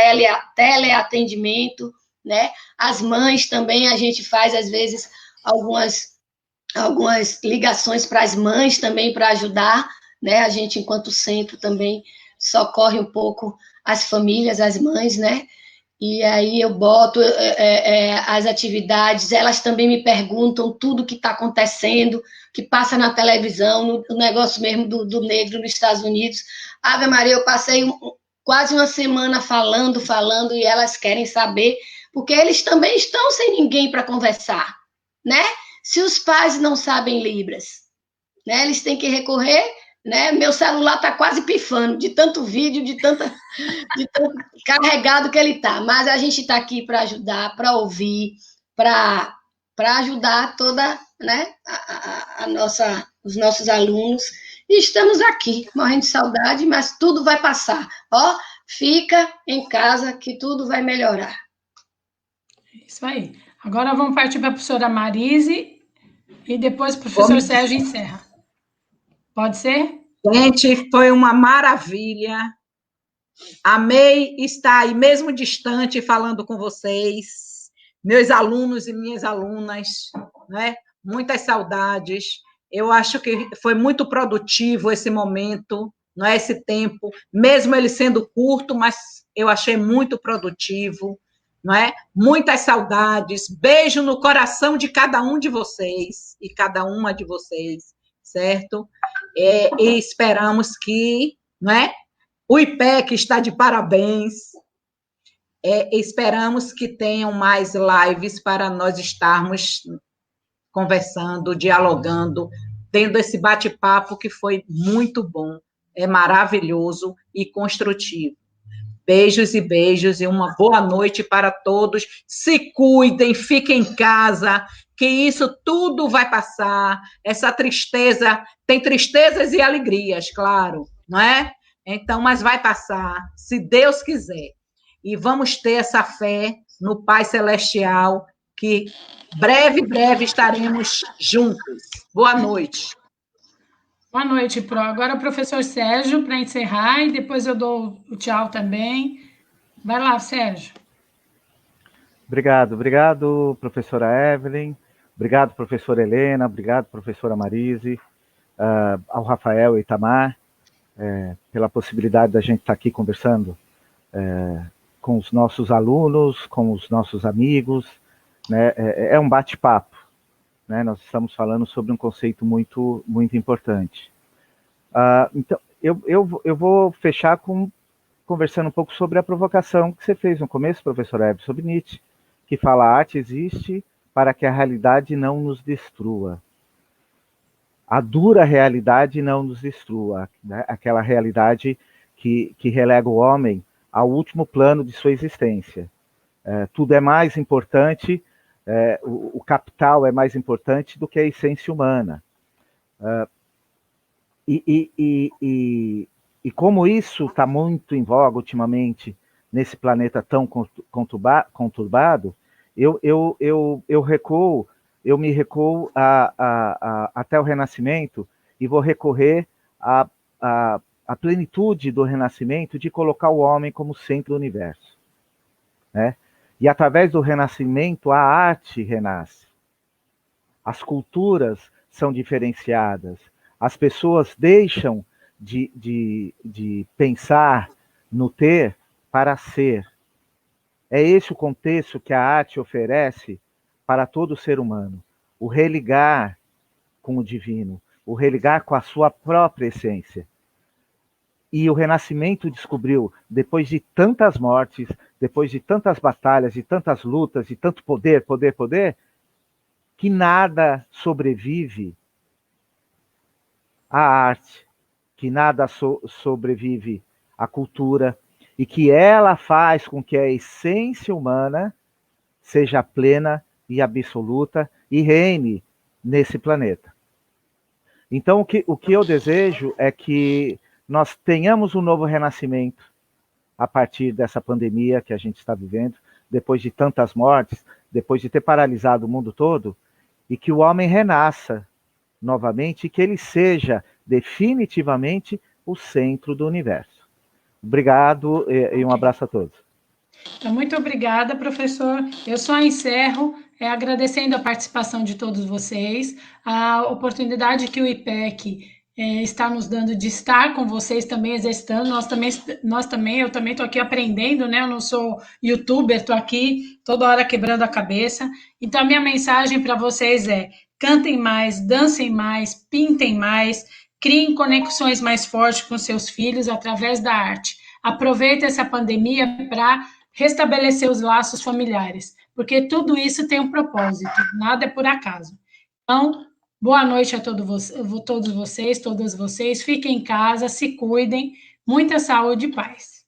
teleatendimento, né? As mães também, a gente faz, às vezes, algumas ligações para as mães também, para ajudar, né? A gente, enquanto centro, também socorre um pouco as famílias, as mães, né? E aí eu boto as atividades, elas também me perguntam tudo o que está acontecendo, que passa na televisão, o negócio mesmo do negro nos Estados Unidos. Ave Maria, eu passei quase uma semana falando, e elas querem saber, porque eles também estão sem ninguém para conversar, né? Se os pais não sabem Libras, né, eles têm que recorrer, né? Meu celular está quase pifando, de tanto vídeo, de tanto carregado que ele está. Mas a gente está aqui para ajudar, para ouvir, para ajudar toda, né, os nossos alunos. E estamos aqui, morrendo de saudade, mas tudo vai passar. Ó, fica em casa que tudo vai melhorar. Isso aí. Agora vamos partir para a professora Marise e depois o professor Sérgio encerra. Pode ser? Gente, foi uma maravilha. Amei estar aí, mesmo distante, falando com vocês, meus alunos e minhas alunas, né? Muitas saudades. Eu acho que foi muito produtivo esse momento, não é esse tempo, mesmo ele sendo curto, mas eu achei muito produtivo, não é? Muitas saudades. Beijo no coração de cada um de vocês e cada uma de vocês, certo? E esperamos que, não é? O IPEC está de parabéns. Esperamos que tenham mais lives para nós estarmos conversando, dialogando, tendo esse bate-papo que foi muito bom, é maravilhoso e construtivo. Beijos e beijos e uma boa noite para todos. Se cuidem, fiquem em casa, que isso tudo vai passar. Essa tristeza, tem tristezas e alegrias, claro, não é? Então, mas vai passar, se Deus quiser. E vamos ter essa fé no Pai Celestial, que breve estaremos juntos. Boa noite. Boa noite, Pro. Agora o professor Sérgio, para encerrar, e depois eu dou o tchau também. Vai lá, Sérgio. Obrigado, professora Evelyn. Obrigado, professora Helena. Obrigado, professora Marise. Ao Rafael e Itamar, pela possibilidade da gente estar aqui conversando com os nossos alunos, com os nossos amigos, né? É um bate-papo, né? Nós estamos falando sobre um conceito muito, muito importante. Então, eu vou fechar conversando um pouco sobre a provocação que você fez no começo, professor Hebe, sobre Nietzsche, que fala: a arte existe para que a realidade não nos destrua. A dura realidade não nos destrua, né? Aquela realidade que relega o homem ao último plano de sua existência. Tudo é mais importante, o capital é mais importante do que a essência humana. E como isso está muito em voga ultimamente, nesse planeta tão conturbado, eu me recuo até o Renascimento e vou recorrer à plenitude do Renascimento de colocar o homem como centro do universo, né? E através do Renascimento a arte renasce, as culturas são diferenciadas, as pessoas deixam de pensar no ter para ser. É esse o contexto que a arte oferece para todo ser humano, o religar com o divino, o religar com a sua própria essência. E o Renascimento descobriu, depois de tantas mortes, depois de tantas batalhas, de tantas lutas, de tanto poder, que nada sobrevive à arte, que nada sobrevive à cultura, e que ela faz com que a essência humana seja plena e absoluta e reine nesse planeta. Então, o que eu desejo é que nós tenhamos um novo renascimento a partir dessa pandemia que a gente está vivendo, depois de tantas mortes, depois de ter paralisado o mundo todo, e que o homem renasça novamente e que ele seja definitivamente o centro do universo. Obrigado e um abraço a todos. Então, muito obrigada, professor. Eu só encerro agradecendo a participação de todos vocês, a oportunidade que o IPEC está nos dando de estar com vocês também exercitando. Eu também estou aqui aprendendo, né? Eu não sou youtuber, estou aqui toda hora quebrando a cabeça. Então, a minha mensagem para vocês é: cantem mais, dancem mais, pintem mais, criem conexões mais fortes com seus filhos através da arte. Aproveite essa pandemia para restabelecer os laços familiares, porque tudo isso tem um propósito, nada é por acaso. Então, boa noite a todos vocês, todas vocês, fiquem em casa, se cuidem, muita saúde e paz.